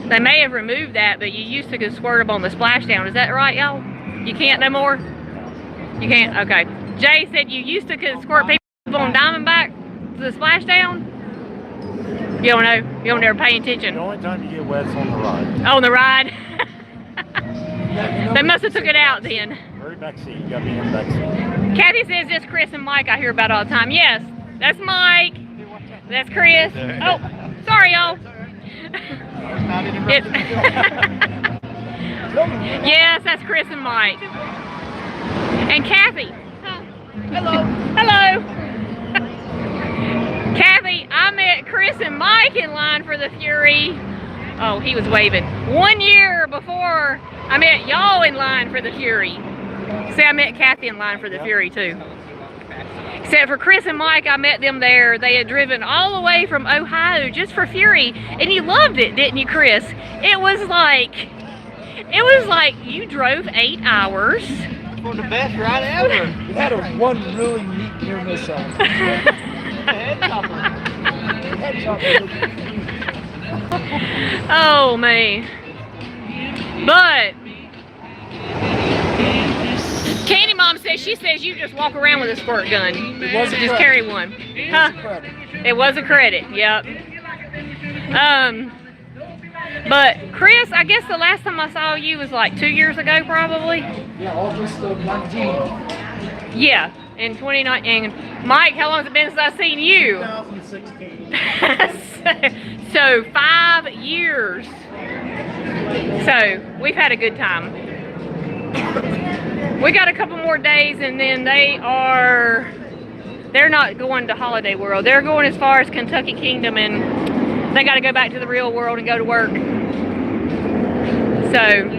They may have removed that, but you used to could squirt them on the splashdown. Is that right, y'all? You can't no more? You can't? Okay. Jay said you used to could squirt people on Diamondback to the splashdown? You don't know? You don't ever pay attention? The only time you get wet's on the ride. On the ride? They must have took it out then. Very back seat. You got me in the back seat. Kathy says this Chris and Mike I hear about all the time. Yes, that's Mike. That's Chris. Oh, sorry, y'all. Yes, that's Chris and Mike. And Kathy. Hello. Hello. Kathy, I met Chris and Mike in line for the Fury. Oh, he was waving. 1 year before I met y'all in line for the Fury. See, I met Kathy in line for the Fury too. Except for Chris and Mike, I met them there. They had driven all the way from Ohio just for Fury. And you loved it, didn't you, Chris? It was like you drove 8 hours. For the best ride ever. We had one really neat near miss on it. Head chopper. Head chopper. Oh, man. But Candy Mom says, she says you just walk around with a squirt gun. It was a just credit. carry one. Huh? It was a credit, yep. But Chris, I guess the last time I saw you was like 2 years ago probably. Yeah, August of 19. Yeah, in 2019. And Mike, how long has it been since I've seen you? 2016. So 5 years. So we've had a good time. We got a couple more days and then they're not going to Holiday World. They're going as far as Kentucky Kingdom and they got to go back to the real world and go to work. So,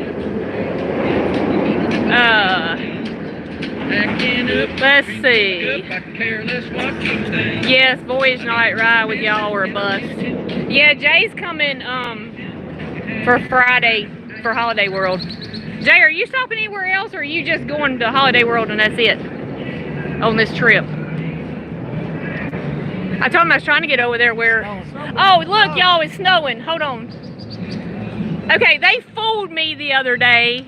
let's see. Yes, Voyage Night Ride with y'all or a bust. Yeah, Jay's coming for Friday for Holiday World. Jay, are you stopping anywhere else or are you just going to Holiday World and that's it on this trip? I told him I was trying to get over there where... Oh, look, y'all, it's snowing. Hold on. Okay, they fooled me the other day.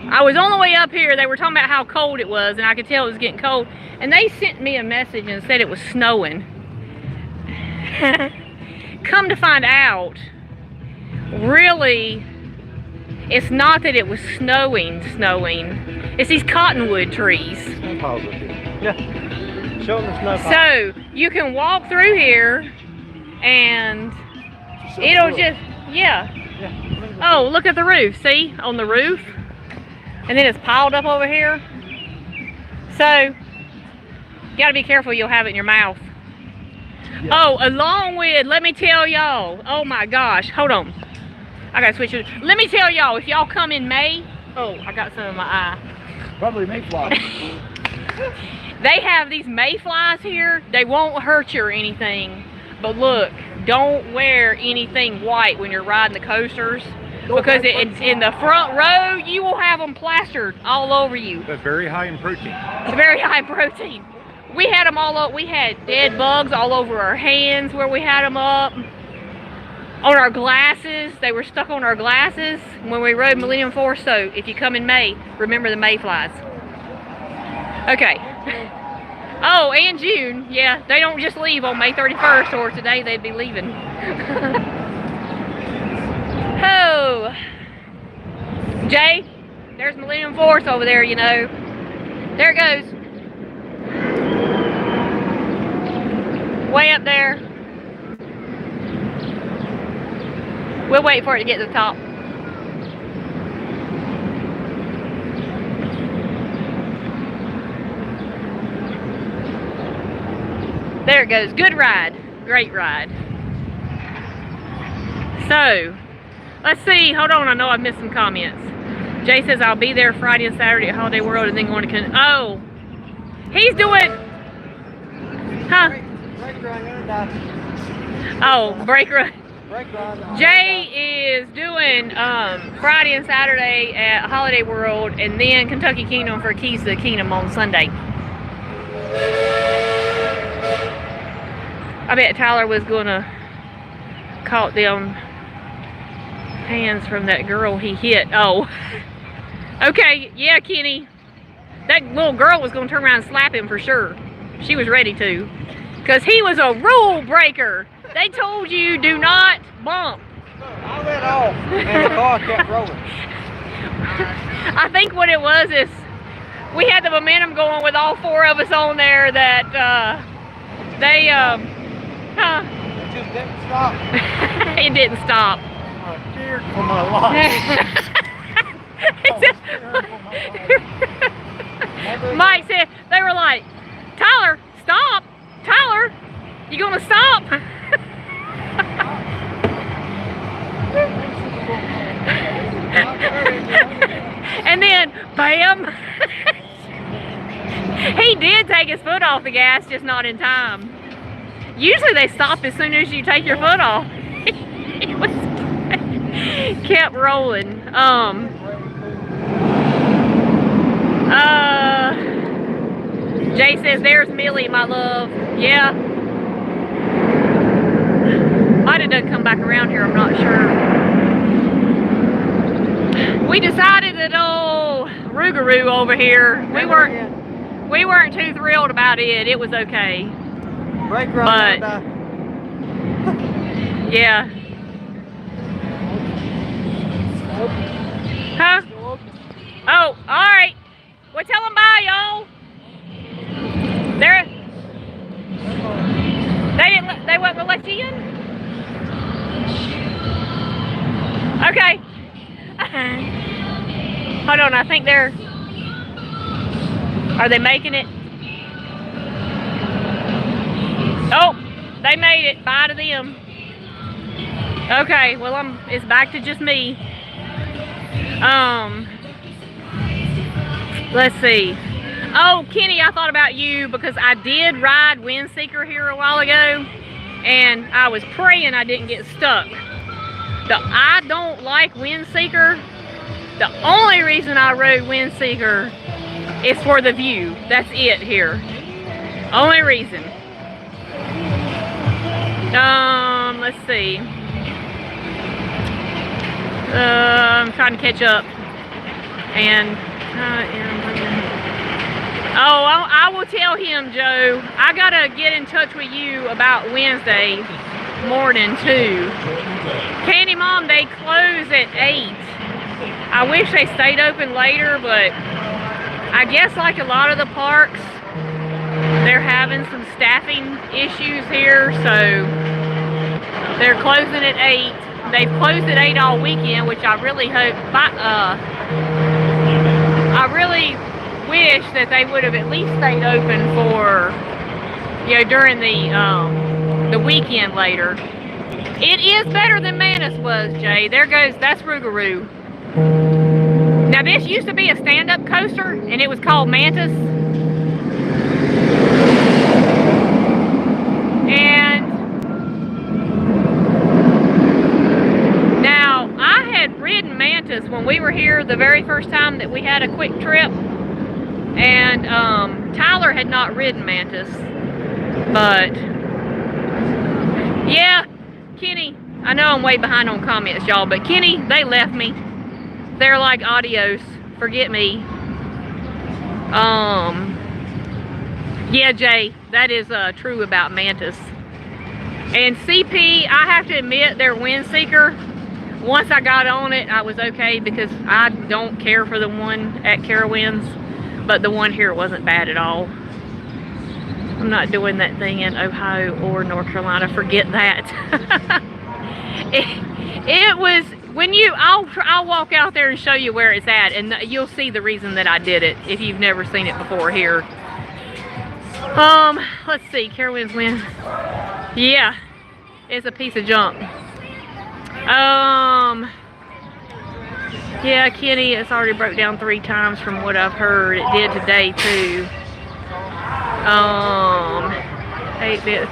I was on the way up here. They were talking about how cold it was, and I could tell it was getting cold. And they sent me a message and said it was snowing. Come to find out, really, it's not that it was snowing. It's these cottonwood trees. Yeah. Show them the snow. So you can walk through here and it'll just, yeah. Oh, look at the roof. See, on the roof. And then it's piled up over here. So you gotta be careful, you'll have it in your mouth. Yeah. Oh, along with, let me tell y'all, oh my gosh, hold on. I gotta switch it. Let me tell y'all, if y'all come in May, oh, I got some in my eye. Probably mayflies. They have these mayflies here. They won't hurt you or anything. But look, don't wear anything white when you're riding the coasters. Because in the front row, you will have them plastered all over you. But very high in protein. It's very high protein. We had them all up. We had dead bugs all over our hands where we had them up. On our glasses. They were stuck on our glasses when we rode Millennium Force. So if you come in May, remember the mayflies. Okay. Oh, and June. Yeah, they don't just leave on May 31st, or today they'd be leaving. Oh. Jay, there's Millennium Force over there, you know. There it goes. Way up there. We'll wait for it to get to the top. There it goes. Good ride. Great ride. So, let's see. Hold on. I know I've missed some comments. Jay says I'll be there Friday and Saturday at Holiday World and then going to... Oh. He's doing... Huh? Break run. Oh, break run. Break run. Jay is doing Friday and Saturday at Holiday World and then Kentucky Kingdom for Keys to the Kingdom on Sunday. I bet Tyler was gonna caught them hands from that girl he hit. Oh. Okay, yeah, Kenny. That little girl was gonna turn around and slap him for sure. She was ready to. Because he was a rule breaker. They told you do not bump. I let off and the car kept rolling. I think what it was is we had the momentum going with all four of us on there that they It just didn't stop. it didn't stop. I feared for my life. Mike said, they were like, Tyler, stop. Tyler, you gonna stop? And then, bam. He did take his foot off the gas, just not in time. Usually they stop as soon as you take your foot off. It was kept rolling. Jay says, there's Millie, my love. Yeah. Might have done come back around here, I'm not sure. We decided that old Rougarou over here, we weren't too thrilled about it. It was okay. Break But run. yeah. Huh? Oh, alright. Well, tell them bye, y'all. They won't let you in? Okay. Hold on, I think are they making it? Oh, they made it. Bye to them. Okay, well it's back to just me. Let's see. Oh, Kenny, I thought about you because I did ride Windseeker here a while ago and I was praying I didn't get stuck. I don't like Windseeker. The only reason I rode Windseeker is for the view. That's it here. Only reason. Let's see. I'm trying to catch up. And I will tell him, Joe, I gotta get in touch with you about Wednesday morning too. Candy Mom, they close at 8. I wish they stayed open later, but I guess like a lot of the parks, they're having some staffing issues here, so they're closing at 8. They've closed at 8 all weekend, which I really hope, I really wish that they would have at least stayed open for, you know, during the weekend later. It is better than Mantis was, Jay. There goes, that's Rougarou. Now this used to be a stand-up coaster, and it was called Mantis. And now I had ridden Mantis when we were here the very first time that we had a quick trip. And Tyler had not ridden Mantis, but yeah, Kenny, I know I'm way behind on comments, y'all, but Kenny, they left me. They're like, adios, forget me. Yeah, Jay, that is true about Mantis. And CP, I have to admit, their wind seeker, once I got on it, I was okay because I don't care for the one at Carowinds, but the one here wasn't bad at all. I'm not doing that thing in Ohio or North Carolina, forget that. it was, when you, I'll walk out there and show you where it's at, and you'll see the reason that I did it if you've never seen it before here. Let's see, Carowinds win. Yeah, it's a piece of junk. Yeah, Kenny, it's already broke down 3 times from what I've heard. It did today too. 8-bit.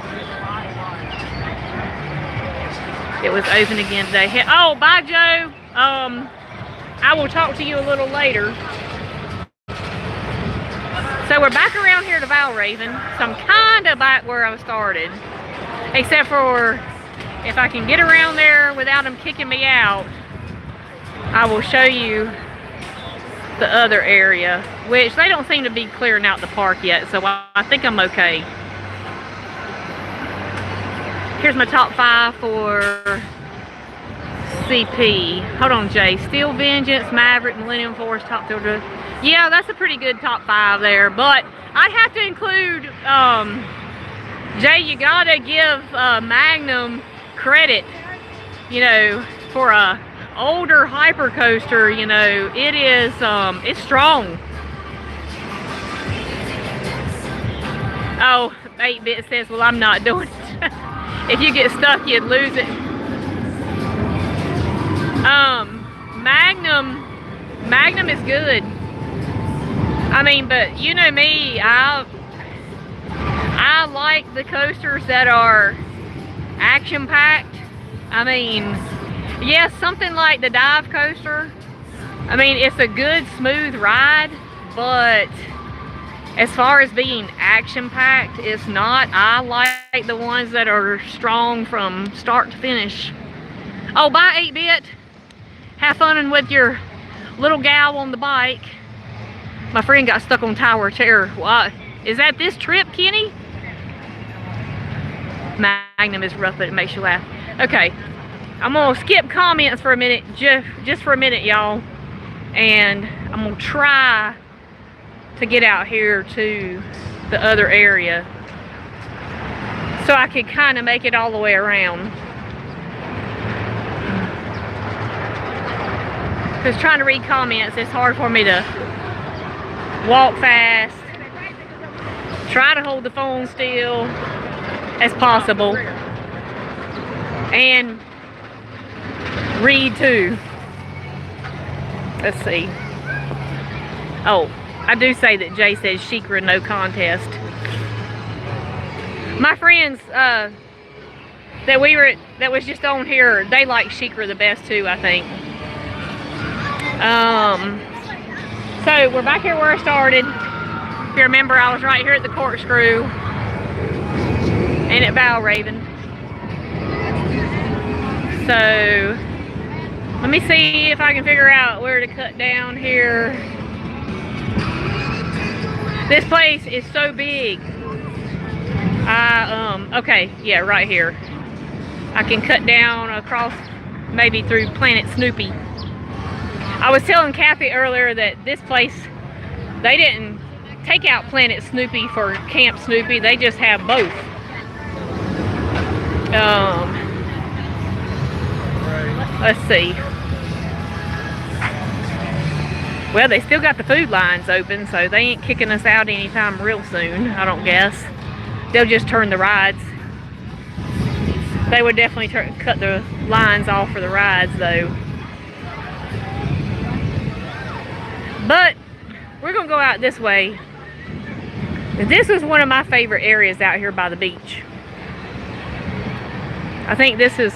It was open again today. Oh, bye, Joe. I will talk to you a little later. So we're back around here to Valraven. So I'm kind of back where I started. Except for if I can get around there without them kicking me out, I will show you the other area, which they don't seem to be clearing out the park yet, so I think I'm okay. Here's my top 5 for CP. Hold on, Jay. Steel Vengeance, Maverick, Millennium Force, Top Filter. Yeah, that's a pretty good top 5 there, but I'd have to include, Jay, you gotta give Magnum credit, you know, for a older hyper coaster. You know, it is, it's strong. Oh, 8-bit says, well, I'm not doing it. If you get stuck, you'd lose it. Magnum is good. I mean, but you know me, I like the coasters that are action-packed. I mean, yes, something like the dive coaster. I mean, it's a good, smooth ride, but as far as being action-packed, it's not. I like the ones that are strong from start to finish. Oh, bye, 8-bit. Have fun with your little gal on the bike. My friend got stuck on Tower Chair. What? Is that this trip, Kenny? Magnum is rough, but it makes you laugh. Okay, I'm gonna skip comments for a minute, just for a minute, y'all. And I'm gonna try to get out here to the other area so I could kind of make it all the way around. Because trying to read comments, it's hard for me to walk fast, try to hold the phone still as possible, and read too. Let's see. Oh, I do say that Jay says Shikra no contest. My friends that was just on here, they like Shikra the best too, I think. So we're back here where I started. If you remember, I was right here at the Corkscrew and at Valraven. So let me see if I can figure out where to cut down here. This place is so big. Okay, yeah, right here. I can cut down across, maybe through Planet Snoopy. I was telling Kathy earlier that this place, they didn't take out Planet Snoopy for Camp Snoopy. They just have both. Let's see. Well, they still got the food lines open, so they ain't kicking us out anytime real soon, I don't guess. They'll just turn the rides. They would definitely cut the lines off for the rides, though. But we're gonna go out this way. This is one of my favorite areas out here by the beach. I think this is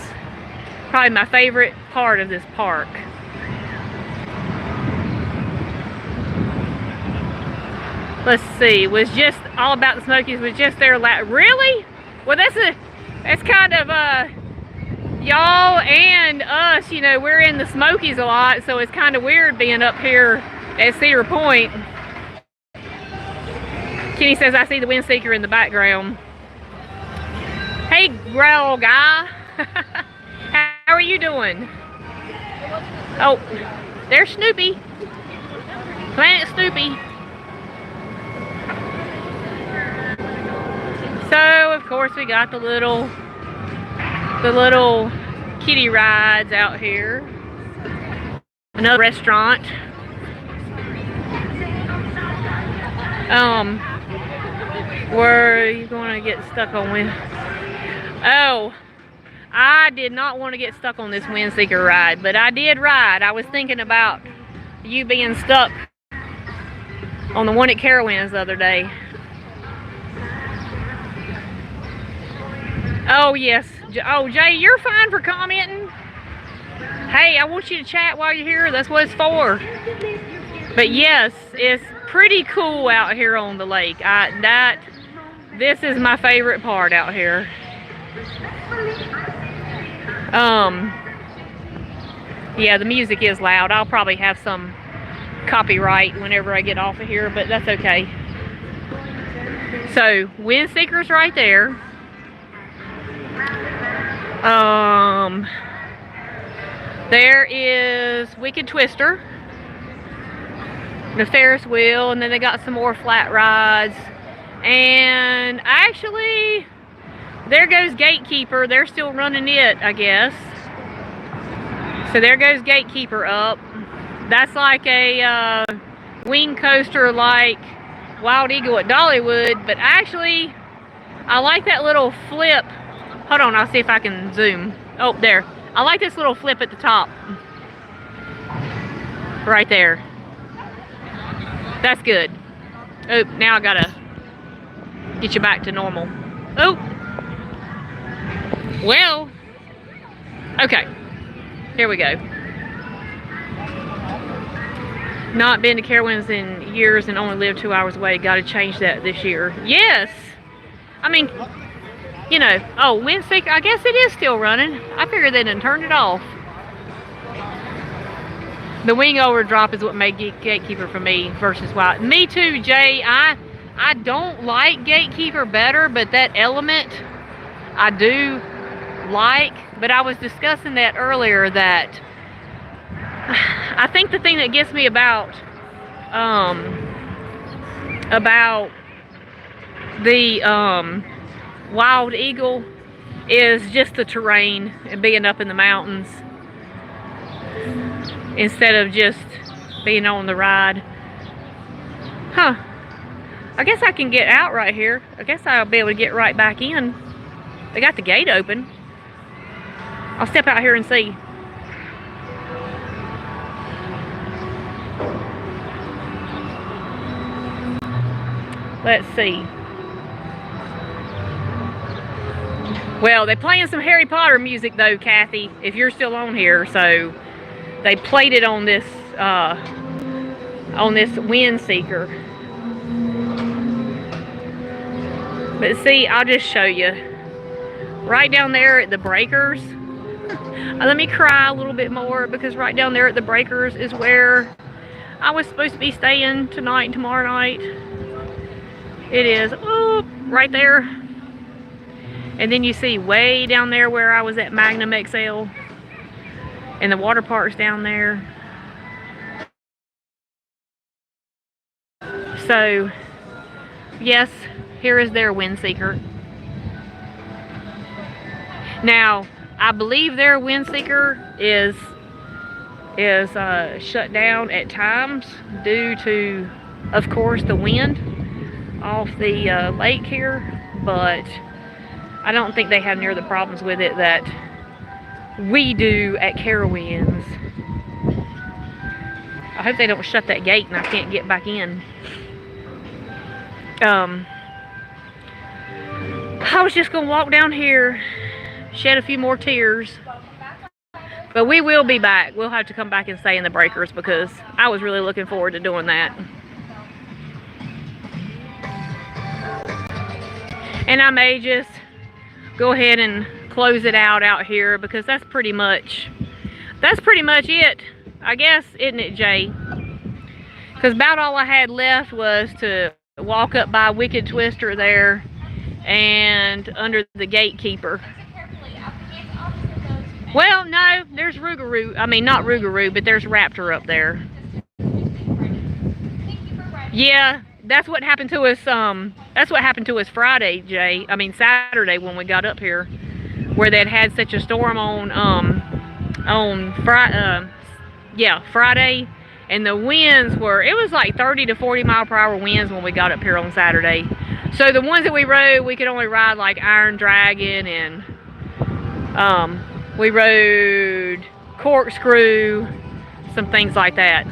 probably my favorite part of this park. let's see, was just all about the Smokies, was just there really? Well, that's kind of y'all and us, you know, we're in the Smokies a lot, so it's kind of weird being up here at Cedar Point. Kenny says, I see the wind seeker in the background. Hey, growl guy. How are you doing? Oh, there's Snoopy. Planet Snoopy. So, of course, we got the little kiddie rides out here. Another restaurant. Where are you going to get stuck on with? Oh, I did not want to get stuck on this wind seeker ride, but I did ride. I was thinking about you being stuck on the one at Carowinds the other day. Oh, yes. Oh, Jay, you're fine for commenting. Hey, I want you to chat while you're here. That's what it's for. But yes, it's pretty cool out here on the lake. This is my favorite part out here. Yeah, the music is loud. I'll probably have some copyright whenever I get off of here, but that's okay. So, wind seeker's right there. There is Wicked Twister, the Ferris wheel, and then they got some more flat rides. And actually, there goes Gatekeeper. They're still running it, I guess. So there goes Gatekeeper up. That's like a wing coaster like Wild Eagle at Dollywood, but actually, I like that little flip. Hold on, I'll see if I can zoom. Oh, there. I like this little flip at the top. Right there. That's good. Oh, now I gotta get you back to normal. Oh. Well. Okay. Here we go. Not been to Carowinds in years and only lived 2 hours away. Got to change that this year. Yes. I mean, you know, oh, wind seeker, I guess it is still running. I figured they didn't turn it off. The wing overdrop is what made Gatekeeper for me versus Wild. Me too, Jay. I don't like Gatekeeper better, but that element I do like. But I was discussing that earlier, that I think the thing that gets me about the Wild Eagle is just the terrain and being up in the mountains instead of just being on the ride. Huh. I guess I can get out right here. I guess I'll be able to get right back in. They got the gate open. I'll step out here and see. Let's see. Well, they're playing some Harry Potter music though, Kathy, if you're still on here. So they played it on this wind seeker. But see, I'll just show you. Right down there at the breakers. Let me cry a little bit more, because right down there at the breakers is where I was supposed to be staying tonight and tomorrow night. It is, oh, right there. And then you see way down there where I was at Magnum XL. And the water park's down there. So, yes, here is their wind seeker. Now, I believe their wind seeker is shut down at times due to, of course, the wind off the lake here, but I don't think they have near the problems with it that we do at Carowinds. I hope they don't shut that gate and I can't get back in. I was just gonna walk down here, shed a few more tears, but we will be back. We'll have to come back and stay in the breakers because I was really looking forward to doing that. And I may just go ahead and close it out here, because that's pretty much it, I guess, isn't it, Jay? Because about all I had left was to walk up by Wicked Twister there and under the gatekeeper. Well, no, there's Rougarou. I mean, not Rougarou, but there's Raptor up there. Yeah, that's what happened to us. That's what happened to us Friday, Jay. I mean Saturday when we got up here, where they'd had such a storm on Friday, and the winds were, it was like 30 to 40 mile per hour winds when we got up here on Saturday. So the ones that we rode, we could only ride like Iron Dragon, and we rode Corkscrew, some things like that.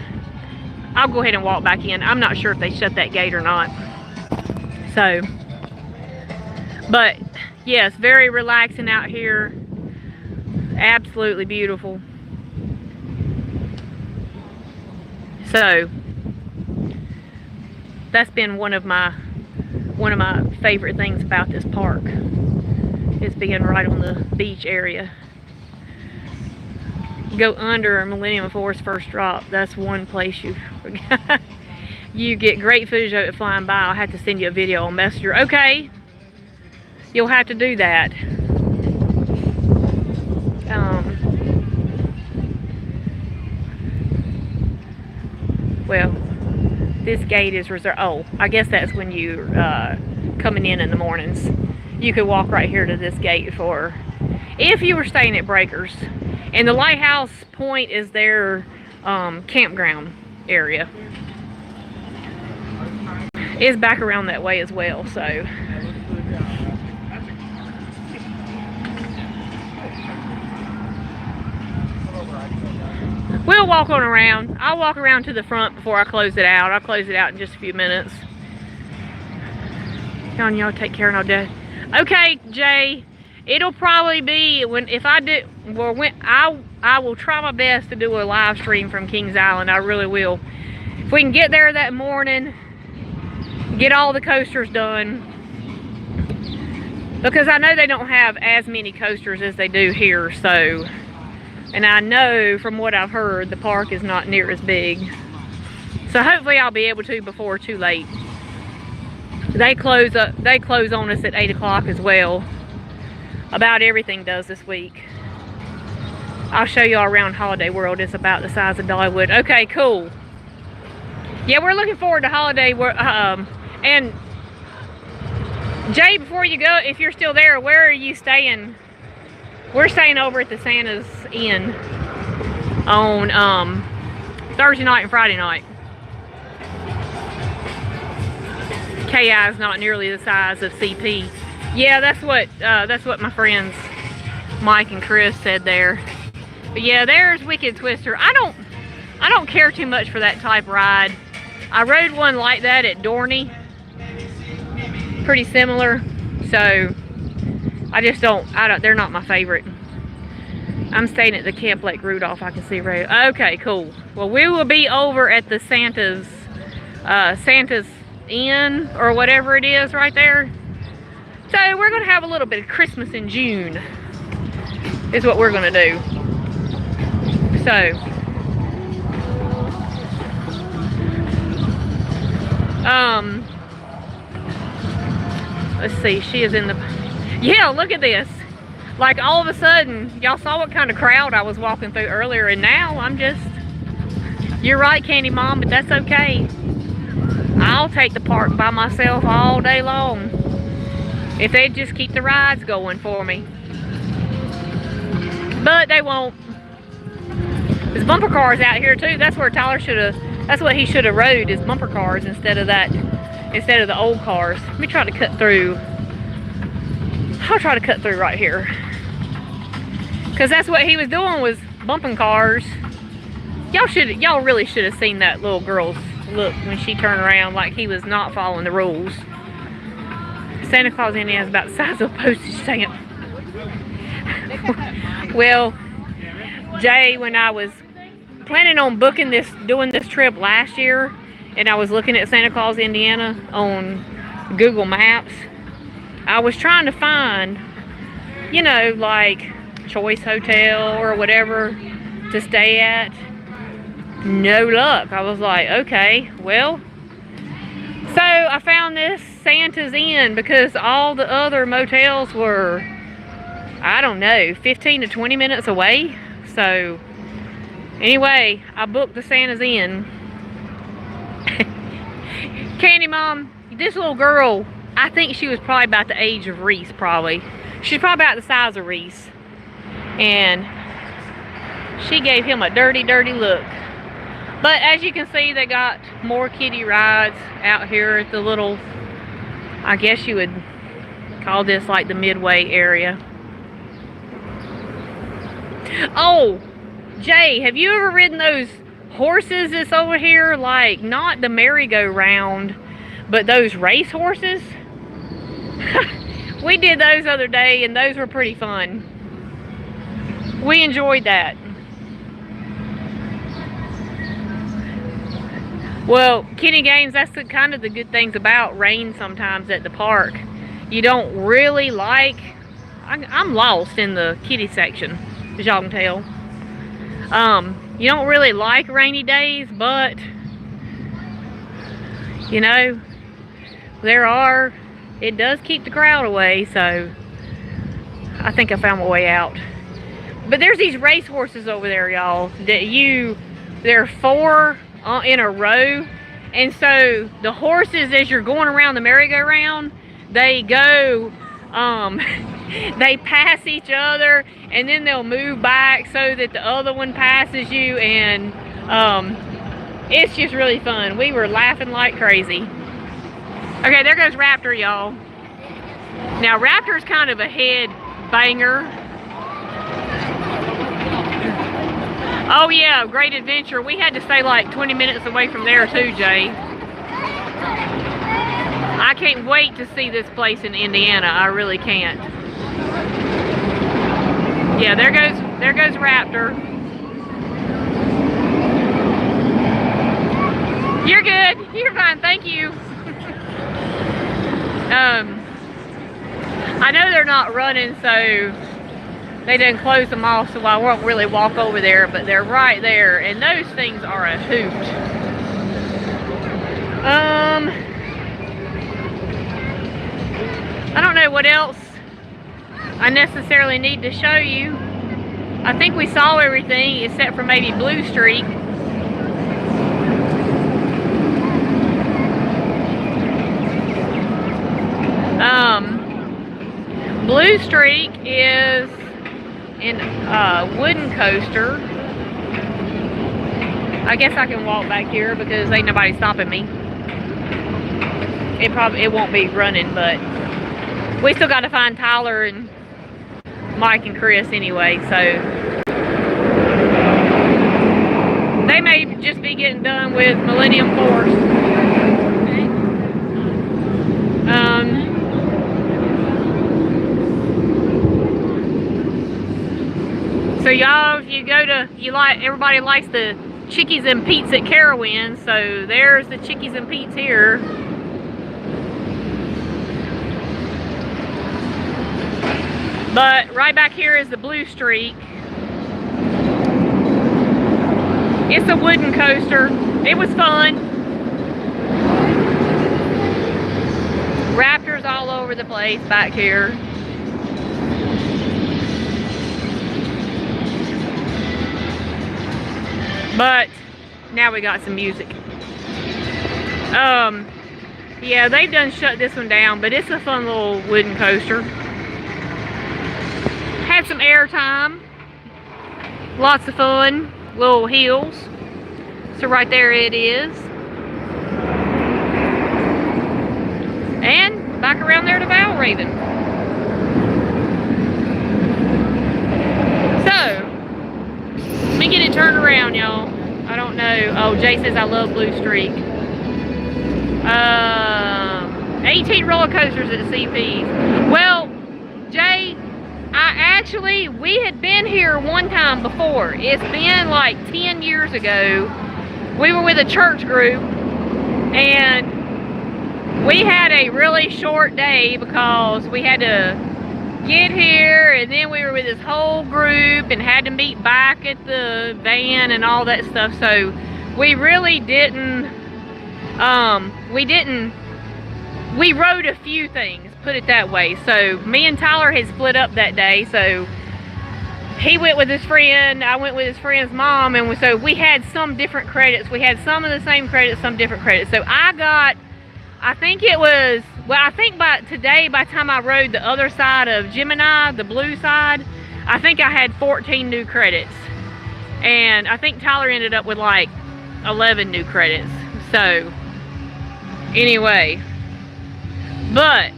I'll go ahead and walk back in. I'm not sure if they shut that gate or not. So, but yes, very relaxing out here. Absolutely beautiful. So, that's been one of my favorite things about this park, is being right on the beach area. Go under Millennium Force first drop. That's one place you get great footage of it flying by. I'll have to send you a video on Messenger. Okay, you'll have to do that. Well, this gate is reserved. Oh, I guess that's when you're coming in the mornings. You could walk right here to this gate for, if you were staying at Breakers. And the Lighthouse Point is their campground area. It's back around that way as well, so. We'll walk on around. I'll walk around to the front before I close it out. I'll close it out in just a few minutes. Y'all take care and I'll do. Okay, Jay. It'll probably be I will try my best to do a live stream from Kings Island. I really will. If we can get there that morning, get all the coasters done, because I know they don't have as many coasters as they do here. So, and I know from what I've heard, the park is not near as big. So hopefully I'll be able to before too late. They close on us at 8 o'clock as well. About everything does this week. I'll show y'all around Holiday World. It's about the size of Dollywood. Okay, cool. Yeah, we're looking forward to Holiday World. And Jay, before you go, if you're still there, where are you staying? We're staying over at the Santa's Inn on Thursday night and Friday night. KI is not nearly the size of CP. Yeah, that's what my friends Mike and Chris said there. But yeah, there's Wicked Twister. I don't care too much for that type ride. I rode one like that at Dorney. Pretty similar. So I just don't, they're not my favorite. I'm staying at the Camp Lake Rudolph. I can see right. Okay, cool. Well, we will be over at the Santa's Inn or whatever it is right there. So we're going to have a little bit of Christmas in June is what we're going to do. So, let's see, she is in the, yeah, look at this. Like all of a sudden, y'all saw what kind of crowd I was walking through earlier, and now I'm just, you're right, Candy Mom, but that's okay. I'll take the park by myself all day long. If they just keep the rides going for me. But they won't. There's bumper cars out here too. That's where Tyler that's what he should have rode, is bumper cars instead of the old cars. Let me try to cut through. I'll try to cut through right here. Cause that's what he was doing, was bumping cars. Y'all really should have seen that little girl's look when she turned around, like he was not following the rules. Santa Claus Indiana is about the size of a postage stamp. Well, Jay, when I was planning on doing this trip last year, and I was looking at Santa Claus, Indiana on Google Maps, I was trying to find, you know, like Choice Hotel or whatever to stay at. No luck. I was like, okay, well. So I found this Santa's Inn because all the other motels were, I don't know, 15 to 20 minutes away. So anyway, I booked the Santa's Inn. Candy Mom, this little girl, I think she was probably about the age of Reese, probably. She's probably about the size of Reese. And she gave him a dirty, dirty look. But as you can see, they got more kiddie rides out here at the little, I guess you would call this like the Midway area. Oh, Jay, have you ever ridden those horses that's over here? Like, not the merry-go-round, but those race horses? We did those the other day, and those were pretty fun. We enjoyed that. Well, kiddie games, that's kind of the good things about rain sometimes at the park. You don't really like, I'm lost in the kiddie section, as y'all can tell. You don't really like rainy days, but, you know, it does keep the crowd away, so I think I found my way out. But there's these race horses over there, y'all, that there are 4 in a row, and so the horses, as you're going around the merry-go-round, they go, they pass each other, and then they'll move back so that the other one passes you, and it's just really fun. We were laughing like crazy. Okay, there goes Raptor, y'all. Now, Raptor's kind of a head banger. Oh yeah, Great Adventure. We had to stay like 20 minutes away from there too, Jay. I can't wait to see this place in Indiana. I really can't. Yeah, there goes Raptor. You're good. You're fine. Thank you. I know they're not running, so they didn't close them off, so I won't really walk over there, but they're right there, and those things are a hoot. I don't know what else I necessarily need to show you. I think we saw everything except for maybe Blue Streak. Blue Streak is in a wooden coaster. I guess I can walk back here because ain't nobody stopping me. It won't be running, but we still got to find Tyler and Mike and Chris anyway, so they may just be getting done with Millennium Force. So y'all, if you go to, everybody likes the Chickies and Pete's at Carowinds, so there's the Chickies and Pete's here. But right back here is the Blue Streak. It's a wooden coaster. It was fun. Raptors all over the place back here. But now we got some music. Yeah, they've done shut this one down, but it's a fun little wooden coaster. Had some airtime. Lots of fun. Little hills. So right there it is. And back around there to Valraven. So, let me get it turned around, y'all. I don't know. Oh, Jay says I love Blue Streak. 18 roller coasters at CP. Well, Jay, we had been here one time before. It's been like 10 years ago. We were with a church group, and we had a really short day because we had to get here, and then we were with this whole group and had to meet back at the van and all that stuff. So we really didn't, we rode a few things, put it that way. So me and Tyler had split up that day. So he went with his friend, I went with his friend's mom, and so we had some different credits. We had some of the same credits, some different credits. So I got, I think it was, well, I think by today, by the time I rode the other side of Gemini, the blue side, I think I had 14 new credits. And I think Tyler ended up with like 11 new credits. So, anyway. But,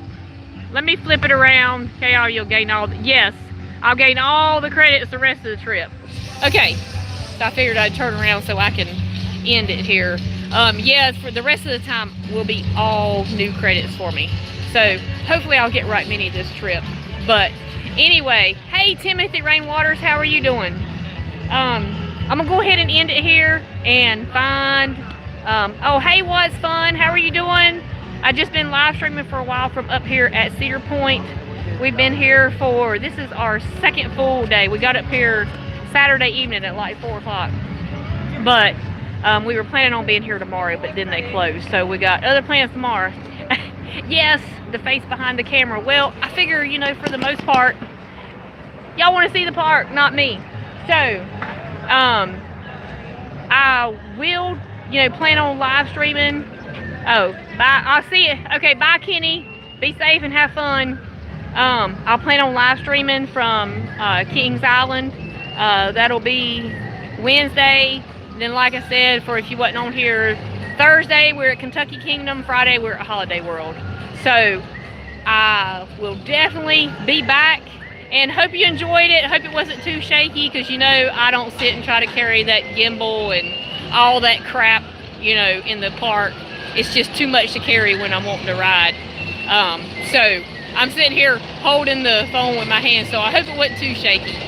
let me flip it around. Okay, you'll gain all the, yes, I'll gain all the credits the rest of the trip. Okay, so I figured I'd turn around so I can end it here. Yes, for the rest of the time will be all new credits for me. So hopefully I'll get right many this trip. But anyway, hey Timothy Rainwaters, how are you doing? I'm gonna go ahead and end it here and find, oh hey What's Fun, how are you doing? I've just been live streaming for a while from up here at Cedar Point. We've been here for, this is our second full day. We got up here Saturday evening at like 4 o'clock. But we were planning on being here tomorrow, but then they closed. So we got other plans tomorrow. Yes, the face behind the camera. Well, I figure, you know, for the most part, y'all want to see the park, not me. So, I will, you know, plan on live streaming. Oh, bye. I'll see you. Okay, bye, Kenny. Be safe and have fun. I'll plan on live streaming from Kings Island. That'll be Wednesday. Then, like I said, for if you wasn't on here, Thursday we're at Kentucky Kingdom, Friday we're at Holiday World. So I will definitely be back, and hope you enjoyed it. Hope it wasn't too shaky, because you know I don't sit and try to carry that gimbal and all that crap, you know, in the park. It's just too much to carry when I'm wanting to ride. So I'm sitting here holding the phone with my hand, so I hope it wasn't too shaky.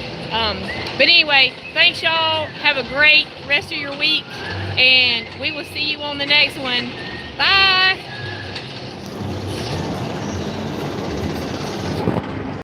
But anyway, thanks y'all. Have a great rest of your week, and we will see you on the next one. Bye.